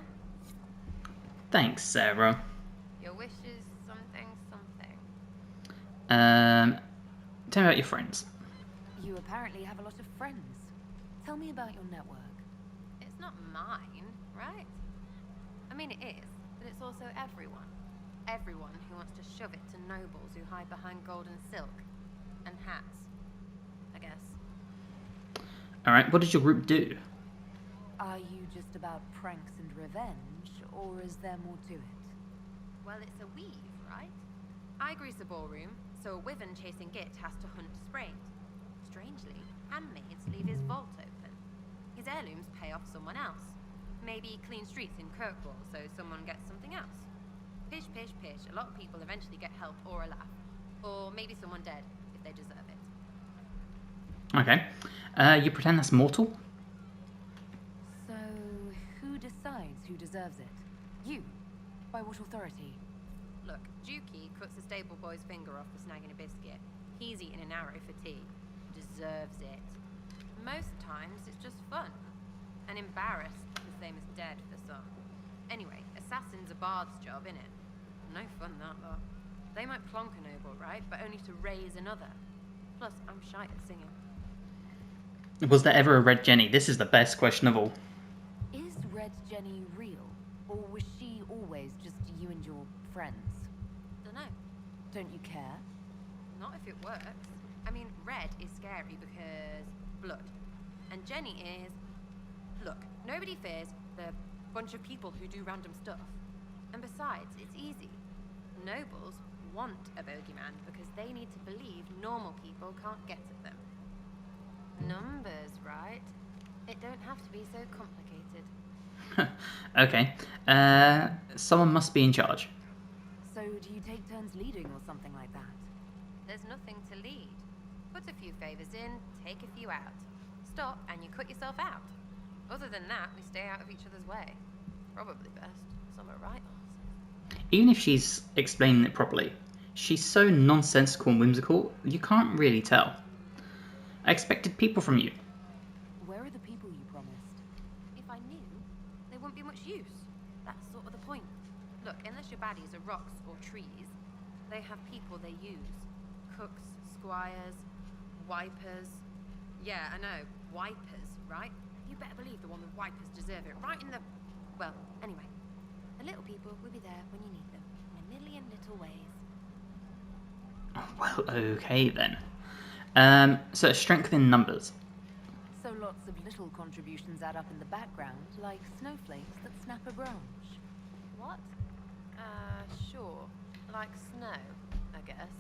Thanks, Sarah. Your wish is something, something. Tell me about your friends. You apparently have a lot of friends. Tell me about your network. It's not mine, right? I mean, it is, but it's also everyone. Everyone who wants to shove it to nobles who hide behind gold and silk. And hats. I guess. Alright, what does your group do? I you just about pranks and revenge, or is there more to it? Well, it's a weave, right? I grease a ballroom, so a wyvern chasing Git has to hunt Sprained. Strangely, handmaids leave his vault open. His heirlooms pay off someone else. Maybe clean streets in Kirkwall, so someone gets something else. Pish, pish, pish. A lot of people eventually get help or a laugh. Or maybe someone dead, if they deserve it. Okay. You pretend that's mortal? So, who decides who deserves it? You? By what authority? Look, Dukey cuts a stable boy's finger off for snagging a biscuit. He's eating an arrow for tea. Deserves it. Most times, it's just fun. And embarrassed, the same as dead for some. Anyway, assassin's a bard's job, innit? No fun, that lot. They might plonk a noble, right? But only to raise another. Plus, I'm shy at singing. Was there ever a Red Jenny? This is the best question of all. Is Red Jenny real? Or was she always just you and your friends? Dunno. Don't you care? Not if it works. I mean, red is scary because blood. And Jenny is... Look, nobody fears the bunch of people who do random stuff. And besides, it's easy. Nobles want a bogeyman because they need to believe normal people can't get at them. Numbers, right? It don't have to be so complicated. Okay. Someone must be in charge. So do you take turns leading or something like that? There's nothing to lead. Put a few favors in, take a few out. Stop and you cut yourself out. Other than that, we stay out of each other's way. Probably best. Some are right answers. Even if she's explaining it properly, she's so nonsensical and whimsical, you can't really tell. I expected people from you. Where are the people you promised? If I knew, they wouldn't be much use. That's sort of the point. Look, unless your baddies are rocks or trees, they have people they use. Cooks, squires, wipers. Yeah, I know, wipers, right? You better believe the one with wipers deserve it, right in the... Well, anyway. The little people will be there when you need them, in a million little ways. Well, okay then. So strength in numbers. So lots of little contributions add up in the background, like snowflakes that snap a branch. What? Sure. Like snow, I guess.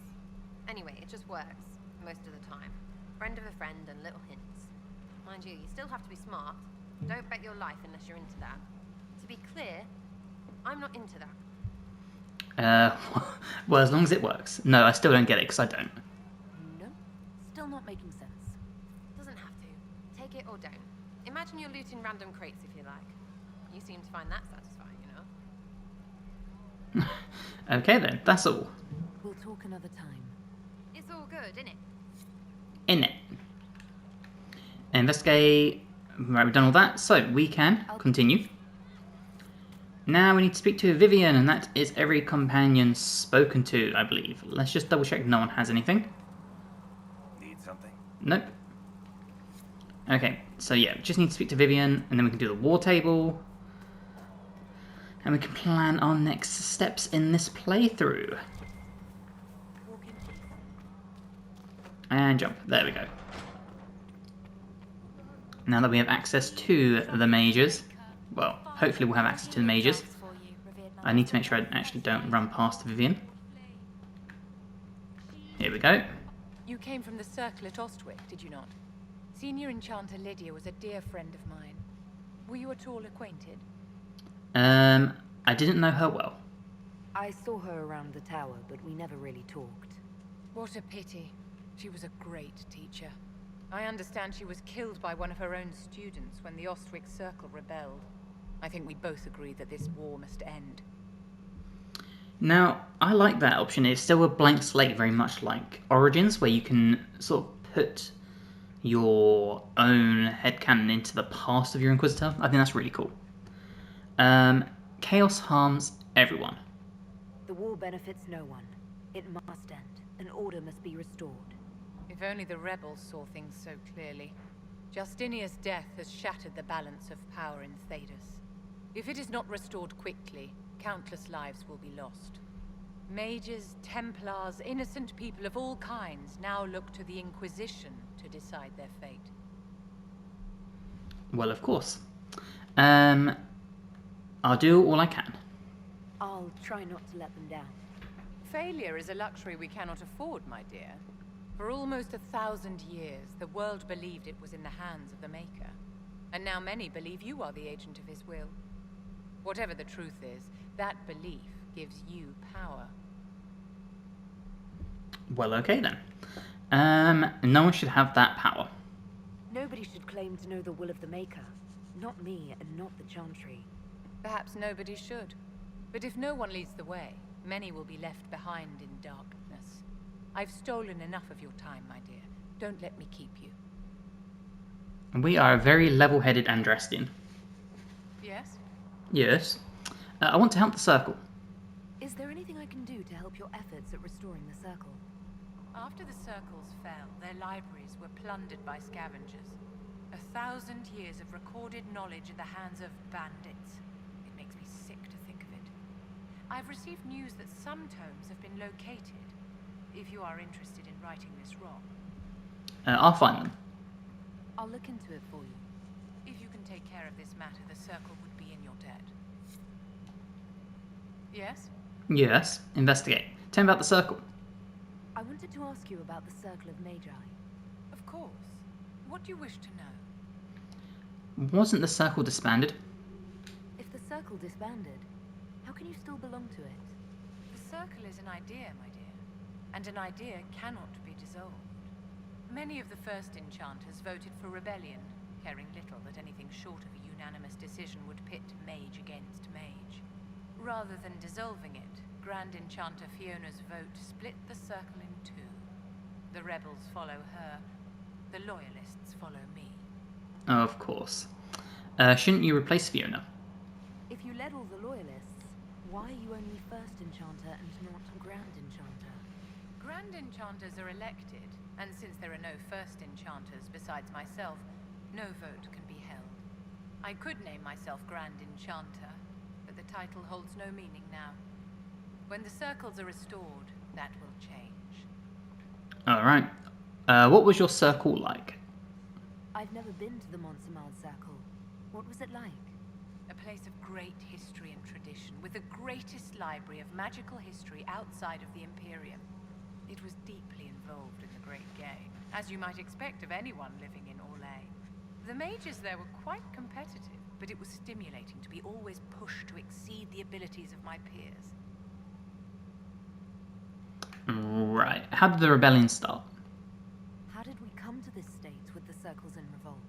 Anyway, it just works, most of the time. Friend of a friend and little hints. Mind you, you still have to be smart. Don't bet your life unless you're into that. To be clear, I'm not into that. Well, as long as it works. No, I still don't get it, because I don't. No, still not making sense. Doesn't have to. Take it or don't. Imagine you're looting random crates if you like. You seem to find that satisfying, you know? Okay then, that's all. We'll talk another time. It's all good, innit? In it. Investigate. Right, we've done all that, so we can continue. Now we need to speak to Vivian, and that is every companion spoken to, I believe. Let's just double check no one has anything. Need something? Nope. Okay, so yeah, just need to speak to Vivian, and then we can do the war table. And we can plan our next steps in this playthrough. And jump. There we go. Now that we have access to the mages, well, hopefully we'll have access to the mages. I need to make sure I actually don't run past Vivian. Here we go. You came from the circle at Ostwick, did you not? Senior Enchanter Lydia was a dear friend of mine. Were you at all acquainted? I didn't know her well. I saw her around the tower, but we never really talked. What a pity. She was a great teacher. I understand she was killed by one of her own students when the Ostwick Circle rebelled. I think we both agree that this war must end. Now, I like that option. It's still a blank slate, very much like Origins, where you can sort of put your own headcanon into the past of your Inquisitor. I think that's really cool. Chaos harms everyone. The war benefits no one. It must end, and order must be restored. If only the rebels saw things so clearly. Justinia's death has shattered the balance of power in Thedas. If it is not restored quickly, countless lives will be lost. Mages, Templars, innocent people of all kinds now look to the Inquisition to decide their fate. Well, of course. I'll do all I can. I'll try not to let them down. Failure is a luxury we cannot afford, my dear. For almost 1,000 years, the world believed it was in the hands of the Maker. And now many believe you are the agent of his will. Whatever the truth is, that belief gives you power. Well, okay then. No one should have that power. Nobody should claim to know the will of the Maker. Not me, and not the Chantry. Perhaps nobody should. But if no one leads the way, many will be left behind in darkness. I've stolen enough of your time, my dear. Don't let me keep you. We are a very level-headed Andrastian. Yes? Yes. I want to help the Circle. Is there anything I can do to help your efforts at restoring the Circle? After the Circles fell, their libraries were plundered by scavengers. 1,000 years of recorded knowledge in the hands of bandits. It makes me sick to think of it. I've received news that some tomes have been located. If you are interested in righting this wrong. I'll find them. I'll look into it for you. If you can take care of this matter, the Circle would be in your debt. Yes? Yes. Investigate. Tell me about the Circle. I wanted to ask you about the Circle of Magi. Of course. What do you wish to know? Wasn't the Circle disbanded? If the Circle disbanded, how can you still belong to it? The Circle is an idea, my dear. And an idea cannot be dissolved. Many of the first enchanters voted for rebellion, caring little that anything short of a unanimous decision would pit mage against mage. Rather than dissolving it, Grand Enchanter Fiona's vote split the Circle in two. The rebels follow her, the loyalists follow me. Of course. Shouldn't you replace Fiona? If you led all the loyalists, why are you only First Enchanter and not Grand Enchanter? Grand Enchanters are elected, and since there are no First Enchanters besides myself, no vote can be held. I could name myself Grand Enchanter, but the title holds no meaning now. When the Circles are restored, that will change. Alright. What was your Circle like? I've never been to the Montsemard Circle. What was it like? A place of great history and tradition, with the greatest library of magical history outside of the Imperium. It was deeply involved in the Great Game, as you might expect of anyone living in Orlais. The mages there were quite competitive, but it was stimulating to be always pushed to exceed the abilities of my peers. Right. How did the rebellion start? How did we come to this state with the Circles in revolt?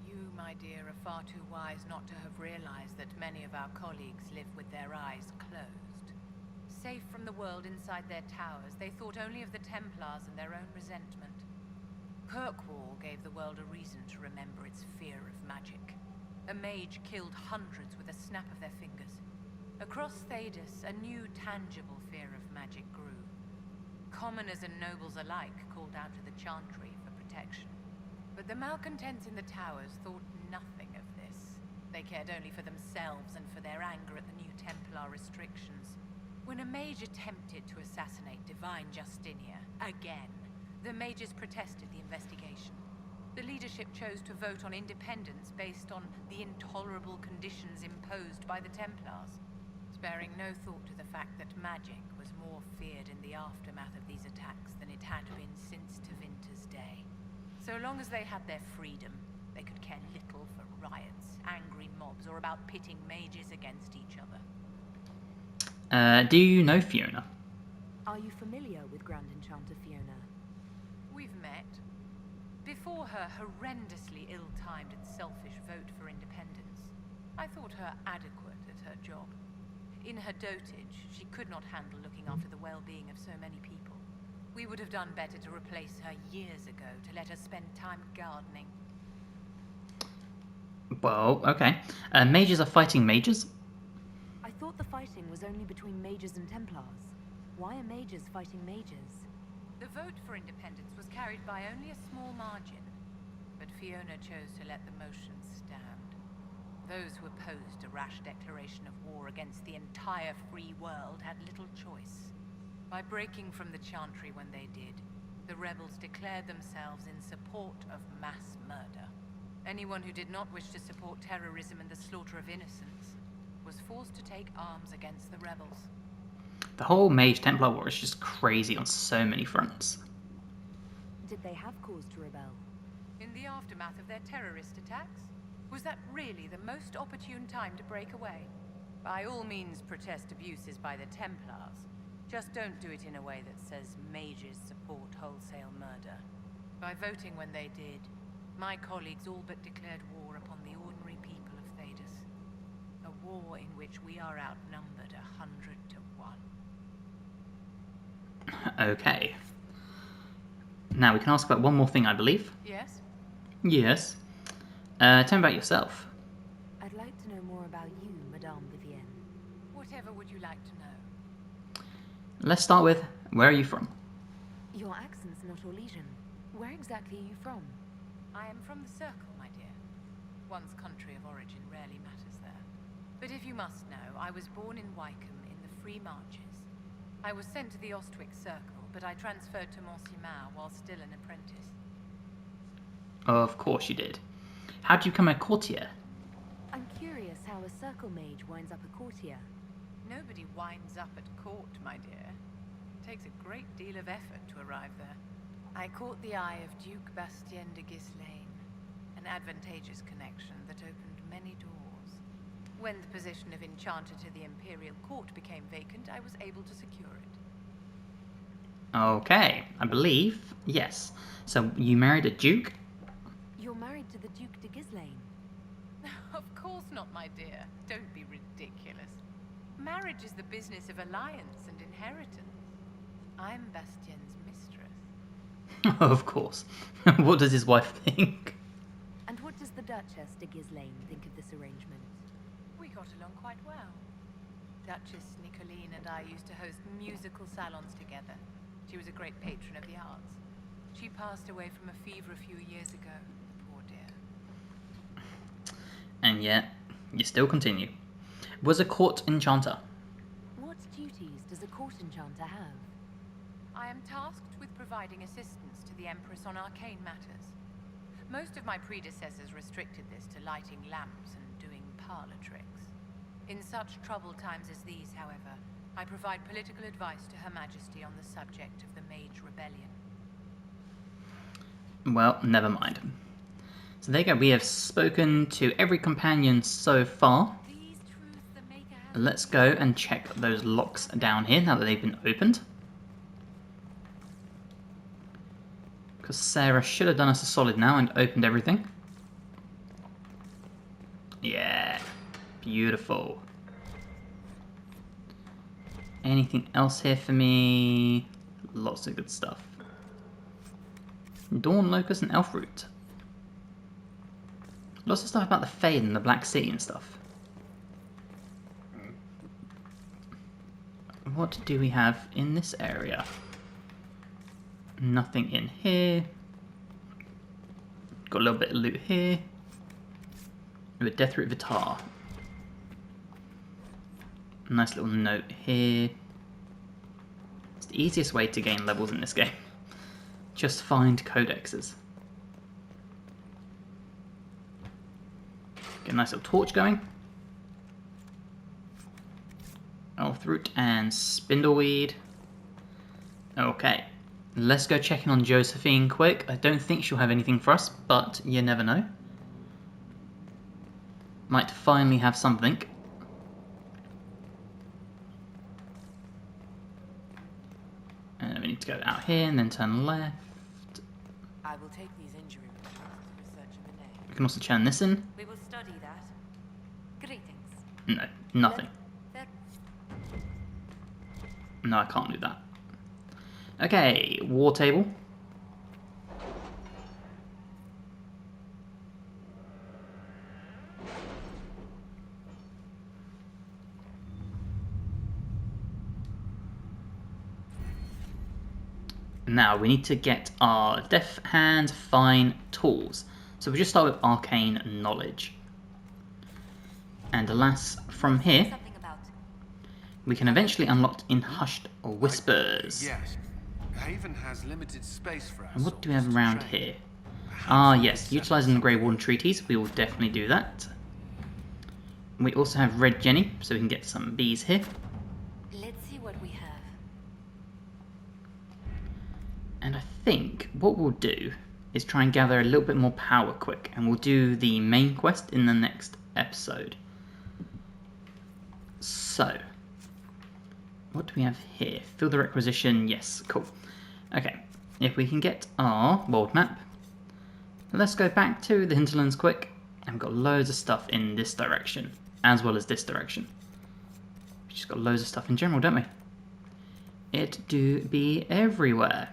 You, my dear, are far too wise not to have realized that many of our colleagues live with their eyes closed. Safe from the world inside their towers, they thought only of the Templars and their own resentment. Kirkwall gave the world a reason to remember its fear of magic. A mage killed hundreds with a snap of their fingers. Across Thedas, a new, tangible fear of magic grew. Commoners and nobles alike called out to the Chantry for protection. But the malcontents in the towers thought nothing of this. They cared only for themselves and for their anger at the new Templar restrictions. When a mage attempted to assassinate Divine Justinia, again, the mages protested the investigation. The leadership chose to vote on independence based on the intolerable conditions imposed by the Templars, sparing no thought to the fact that magic was more feared in the aftermath of these attacks than it had been since Tevinter's day. So long as they had their freedom, they could care little for riots, angry mobs, or about pitting mages against each other. Do you know Fiona? Are you familiar with Grand Enchanter Fiona? We've met. Before her horrendously ill-timed and selfish vote for independence, I thought her adequate at her job. In her dotage, she could not handle looking after the well-being of so many people. We would have done better to replace her years ago, to let her spend time gardening. Well, okay. Mages are fighting mages? I thought the fighting was only between mages and Templars. Why are mages fighting mages? The vote for independence was carried by only a small margin, but Fiona chose to let the motion stand. Those who opposed a rash declaration of war against the entire free world had little choice. By breaking from the Chantry when they did, the rebels declared themselves in support of mass murder. Anyone who did not wish to support terrorism and the slaughter of innocents was forced to take arms against the rebels. The whole Mage Templar War is just crazy on so many fronts. Did they have cause to rebel? In the aftermath of their terrorist attacks? Was that really the most opportune time to break away? By all means protest abuses by the Templars. Just don't do it in a way that says mages support wholesale murder. By voting when they did, my colleagues all but declared war upon the ordinary people of Thedas. A war in which we are outnumbered 100 to 1. Okay. Now we can ask about one more thing, I believe. Yes? Yes. Tell me about yourself. I'd like to know more about you, Madame Vivienne. Whatever would you like to know? Let's start with, where are you from? Your accent's not Orlesian. Where exactly are you from? I am from the Circle, my dear. One's country of origin rarely matters there. But if you must know, I was born in Wycombe in the Free Marches. I was sent to the Ostwick Circle, but I transferred to Mont-Simon while still an apprentice. Of course you did. How did you become a courtier? I'm curious how a Circle mage winds up a courtier. Nobody winds up at court, my dear. It takes a great deal of effort to arrive there. I caught the eye of Duke Bastien de Ghislaine, an advantageous connection that opened many doors. When the position of Enchanter to the Imperial Court became vacant, I was able to secure it. Okay, I believe, yes. So you married a duke? You're married to the Duke de Ghislaine. Of course not, my dear. Don't be ridiculous. Marriage is the business of alliance and inheritance. I'm Bastien's mistress. Of course. What does his wife think? And what does the Duchess de Ghislaine think of this arrangement? We got along quite well. Duchess Nicoline and I used to host musical salons together. She was a great patron of the arts. She passed away from a fever a few years ago, poor dear. And yet, you still continue. Was a court enchanter? What duties does a court enchanter have? I am tasked with providing assistance to the Empress on arcane matters. Most of my predecessors restricted this to lighting lamps and doing parlor tricks. In such troubled times as these, however, I provide political advice to Her Majesty on the subject of the Mage Rebellion. Well, never mind. So there you go, we have spoken to every companion so far. Let's go and check those locks down here now that they've been opened. Because Sarah should have done us a solid now and opened everything. Yeah, beautiful. Anything else here for me? Lots of good stuff. Dawn Locust and Elf Root. Lots of stuff about the Fade and the Black Sea and stuff. What do we have in this area? Nothing in here. Got a little bit of loot here. With Death Root Vitar. Nice little note here. It's the easiest way to gain levels in this game. Just find codexes. Get a nice little torch going. Elf Root and Spindleweed. Okay. Let's go check in on Josephine quick. I don't think she'll have anything for us, but you never know. Might finally have something. And we need to go out here and then turn left. I will take these injury reports to research in the name. We can also turn this in. We will study that. Greetings. No, nothing. No, I can't do that. Okay, war table. Now we need to get our Deft Hand Fine tools. So we just start with Arcane Knowledge. And alas, from here, we can eventually unlock in Hushed Whispers. Yes. Haven has limited space for us. And what do we have around here? Ah, yes, utilising the Grey Warden treaties, we will definitely do that. We also have Red Jenny, so we can get some bees here. Let's see what we have. And I think what we'll do is try and gather a little bit more power quick, and we'll do the main quest in the next episode. So, what do we have here? Fill the requisition, yes, cool. Okay, if we can get our world map, let's go back to the hinterlands quick, and we've got loads of stuff in this direction, as well as this direction. We've just got loads of stuff in general, don't we? It do be everywhere.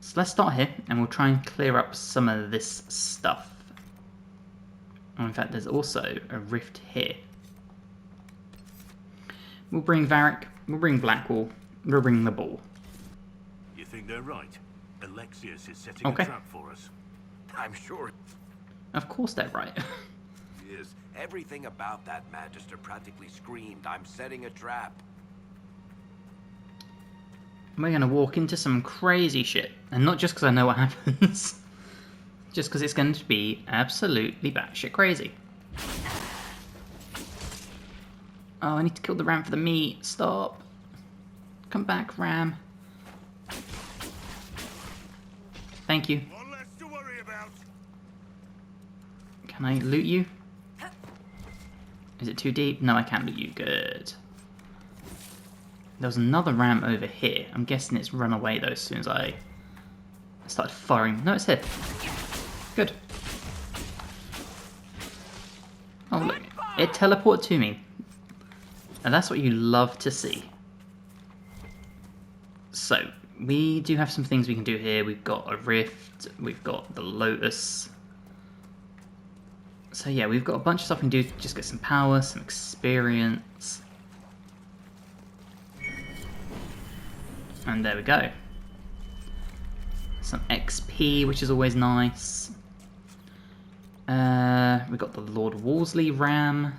So let's start here, and we'll try and clear up some of this stuff. Oh, in fact, there's also a rift here. We'll bring Varric, we'll bring Blackwall, we'll bring the ball. You think they're right? Alexius is setting a trap for us. I'm sure. Of course they're right. Yes, everything about that Magister practically screamed, "I'm setting a trap." We're going to walk into some crazy shit. And not just because I know what happens. Just because it's going to be absolutely batshit crazy. Oh, I need to kill the ram for the meat. Stop. Come back, ram. Thank you. One less to worry about. Can I loot you? Is it too deep? No, I can't loot you. Good. There was another ram over here. I'm guessing it's run away though as soon as I started firing. No, it's here. Good. Oh look, it teleported to me. And that's what you love to see. So, we do have some things we can do here. We've got a rift, we've got the lotus. So yeah, we've got a bunch of stuff we can do to just get some power, some experience. And there we go. Some XP, which is always nice. We've got the Lord Wolseley ram,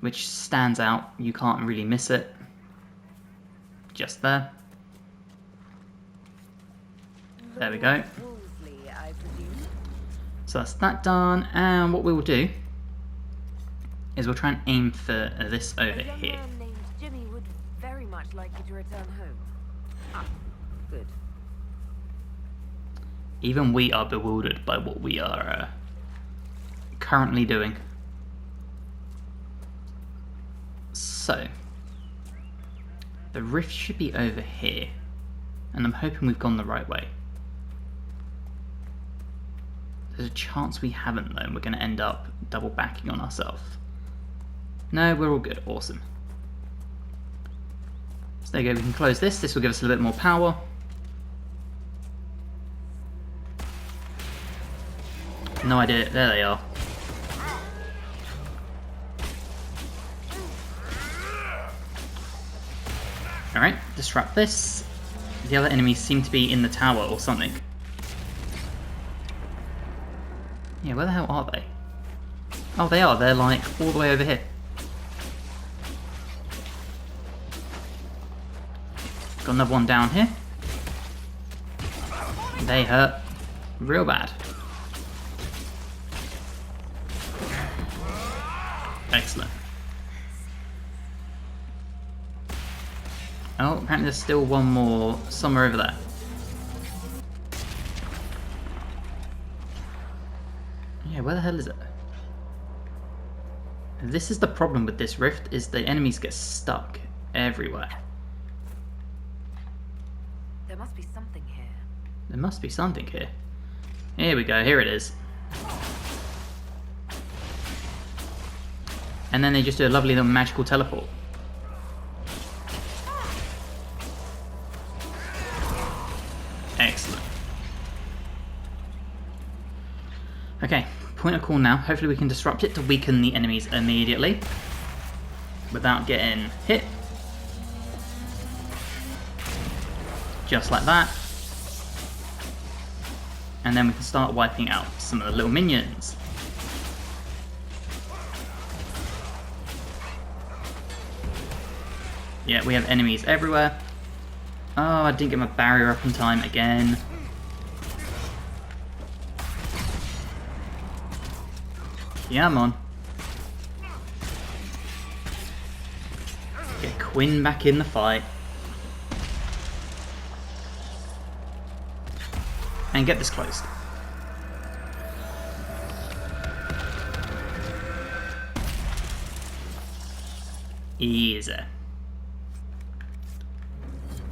which stands out. You can't really miss it. Just there. There we go. So that's that done. And what we will do is we'll try and aim for this over here. Jimmy would very much like you to return home. Ah, good. Even we are bewildered by what we are currently doing. So, the rift should be over here, and I'm hoping we've gone the right way. There's a chance we haven't though, and we're going to end up double backing on ourselves. No, we're all good. Awesome. So there you go, we can close this. This will give us a little bit more power. No idea. There they are. Alright, disrupt this. The other enemies seem to be in the tower or something. Yeah, where the hell are they? Oh, they are. They're like all the way over here. Got another one down here. They hurt real bad. Excellent. Oh, apparently there's still one more somewhere over there. Yeah, where the hell is it? This is the problem with this rift, is the enemies get stuck everywhere. There must be something here. There must be something here. Here we go, here it is. And then they just do a lovely little magical teleport. Excellent. Okay, point of call now. Hopefully we can disrupt it to weaken the enemies immediately without getting hit. Just like that. And then we can start wiping out some of the little minions. Yeah, we have enemies everywhere. Oh, I didn't get my barrier up in time again. Come on. Get Quinn back in the fight. And get this closed. Easy.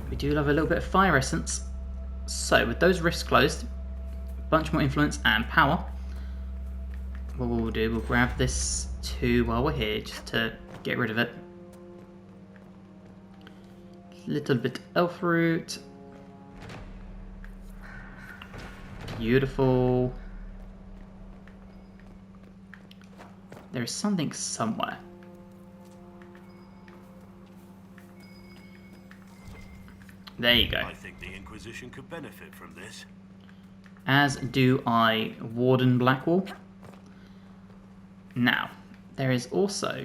We do love a little bit of fire essence. So with those rifts closed, a bunch more influence and power. What we'll do, we'll grab this too while we're here, just to get rid of it. Little bit elf root. Beautiful. There's something somewhere. There you go. I think the Inquisition could benefit from this. As do I, Warden Blackwall. Now, there is also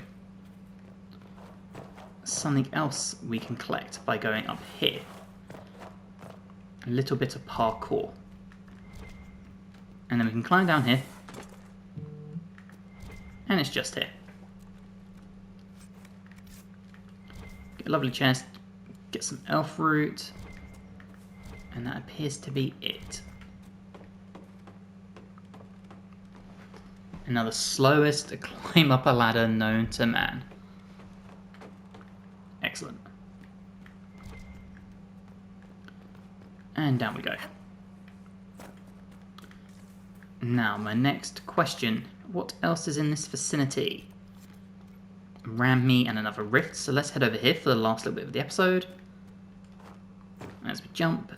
something else we can collect by going up here. A little bit of parkour. And then we can climb down here. And it's just here. Get a lovely chest. Get some elf root. And that appears to be it. And now the slowest to climb up a ladder known to man. Excellent. And down we go. Now, my next question. What else is in this vicinity? Ram me and another rift. So let's head over here for the last little bit of the episode. As we jump.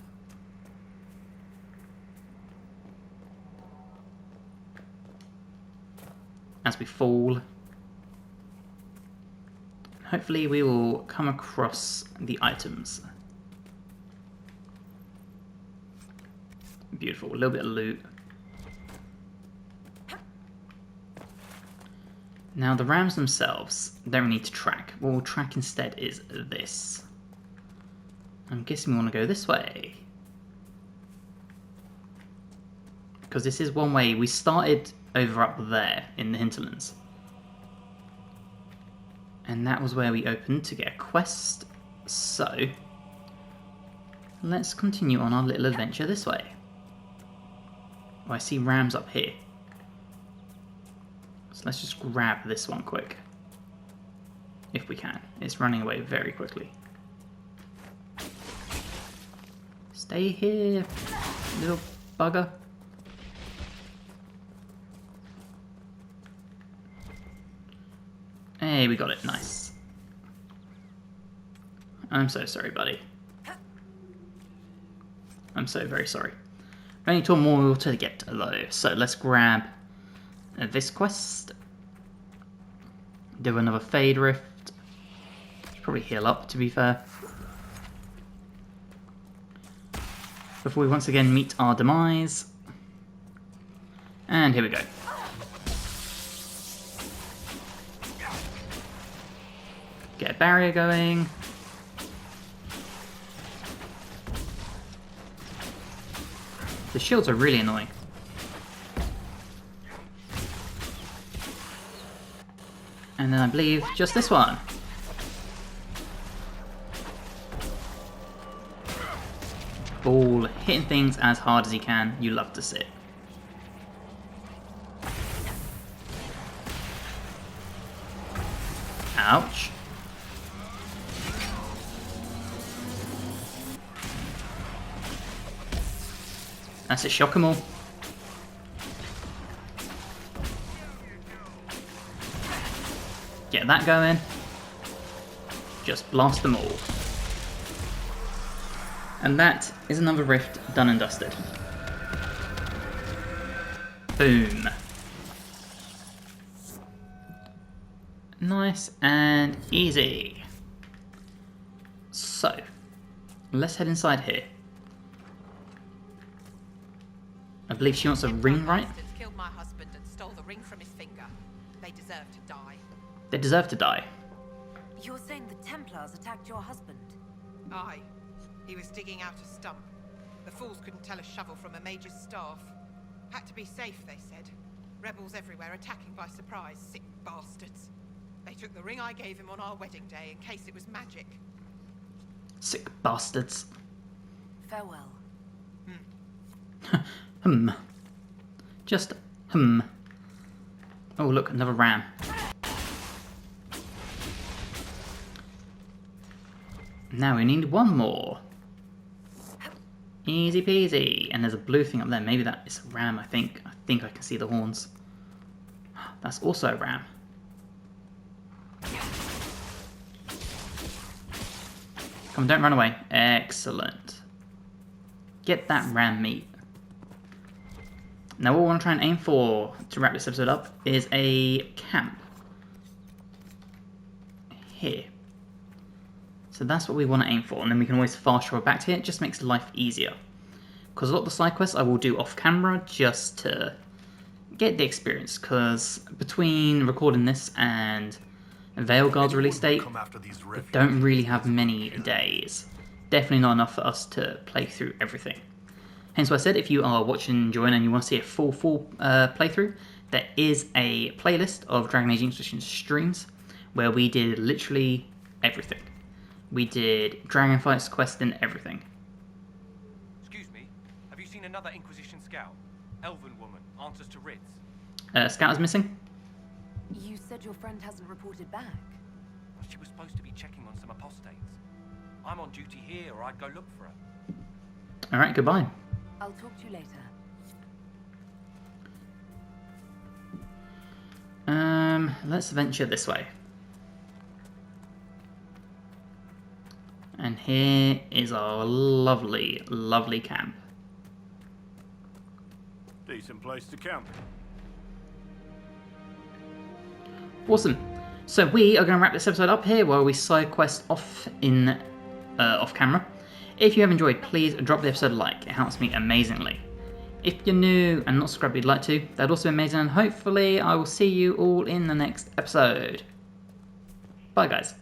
As we fall. Hopefully we will come across the items. Beautiful, a little bit of loot. Now the rams themselves don't need to track. What we'll track instead is this. I'm guessing we want to go this way. Because this is one way. We started over up there in the hinterlands. And that was where we opened to get a quest. So, let's continue on our little adventure this way. Oh, I see rams up here. So let's just grab this one quick. If we can. It's running away very quickly. Stay here, little bugger. Hey, we got it. Nice. I'm so sorry, buddy. I'm so very sorry. Only 2 more to get though, so let's grab this quest. Do another Fade Rift. Should probably heal up, to be fair. Before we once again meet our demise. And here we go. Get a barrier going. The shields are really annoying. And then I believe just this one. Ball hitting things as hard as he can. You love to see it. Ouch. That's it, shock 'em all. Get that going. Just blast them all. And that is another rift done and dusted. Boom. Nice and easy. So, let's head inside here. I believe she wants a ring, right? Killed my husband and stole the ring from his finger. They deserve to die. They deserve to die. You're saying the Templars attacked your husband? Aye. He was digging out a stump. The fools couldn't tell a shovel from a mage's staff. Had to be safe, they said. Rebels everywhere attacking by surprise, sick bastards. They took the ring I gave him on our wedding day in case it was magic. Sick bastards. Farewell. Just Oh, look, another ram. Now we need one more. Easy peasy. And there's a blue thing up there. Maybe that is a ram, I think. I think I can see the horns. That's also a ram. Come on, don't run away. Excellent. Get that ram meat. Now what we want to try and aim for, to wrap this episode up, is a camp. Here. So that's what we want to aim for, and then we can always fast travel back to it. It just makes life easier. Because a lot of the side quests I will do off camera just to get the experience, because between recording this and Veilguard's release date, we don't really have many days. Definitely not enough for us to play through everything. Hence why I said, if you are watching and enjoying and you want to see a full playthrough, there is a playlist of Dragon Age Inquisition streams where we did literally everything. We did dragon fights, quests, and everything. Excuse me, have you seen another Inquisition scout? Elven woman, answers to writs. Scout is missing? You said your friend hasn't reported back. She was supposed to be checking on some apostates. I'm on duty here, or I'd go look for her. Alright, goodbye. I'll talk to you later. Let's venture this way. And here is our lovely, lovely camp. Decent place to camp. Awesome. So we are going to wrap this episode up here while we side quest off in off camera. If you have enjoyed, please drop the episode a like. It helps me amazingly. If you're new and not subscribed, you'd like to, that'd also be amazing. And hopefully I will see you all in the next episode. Bye guys.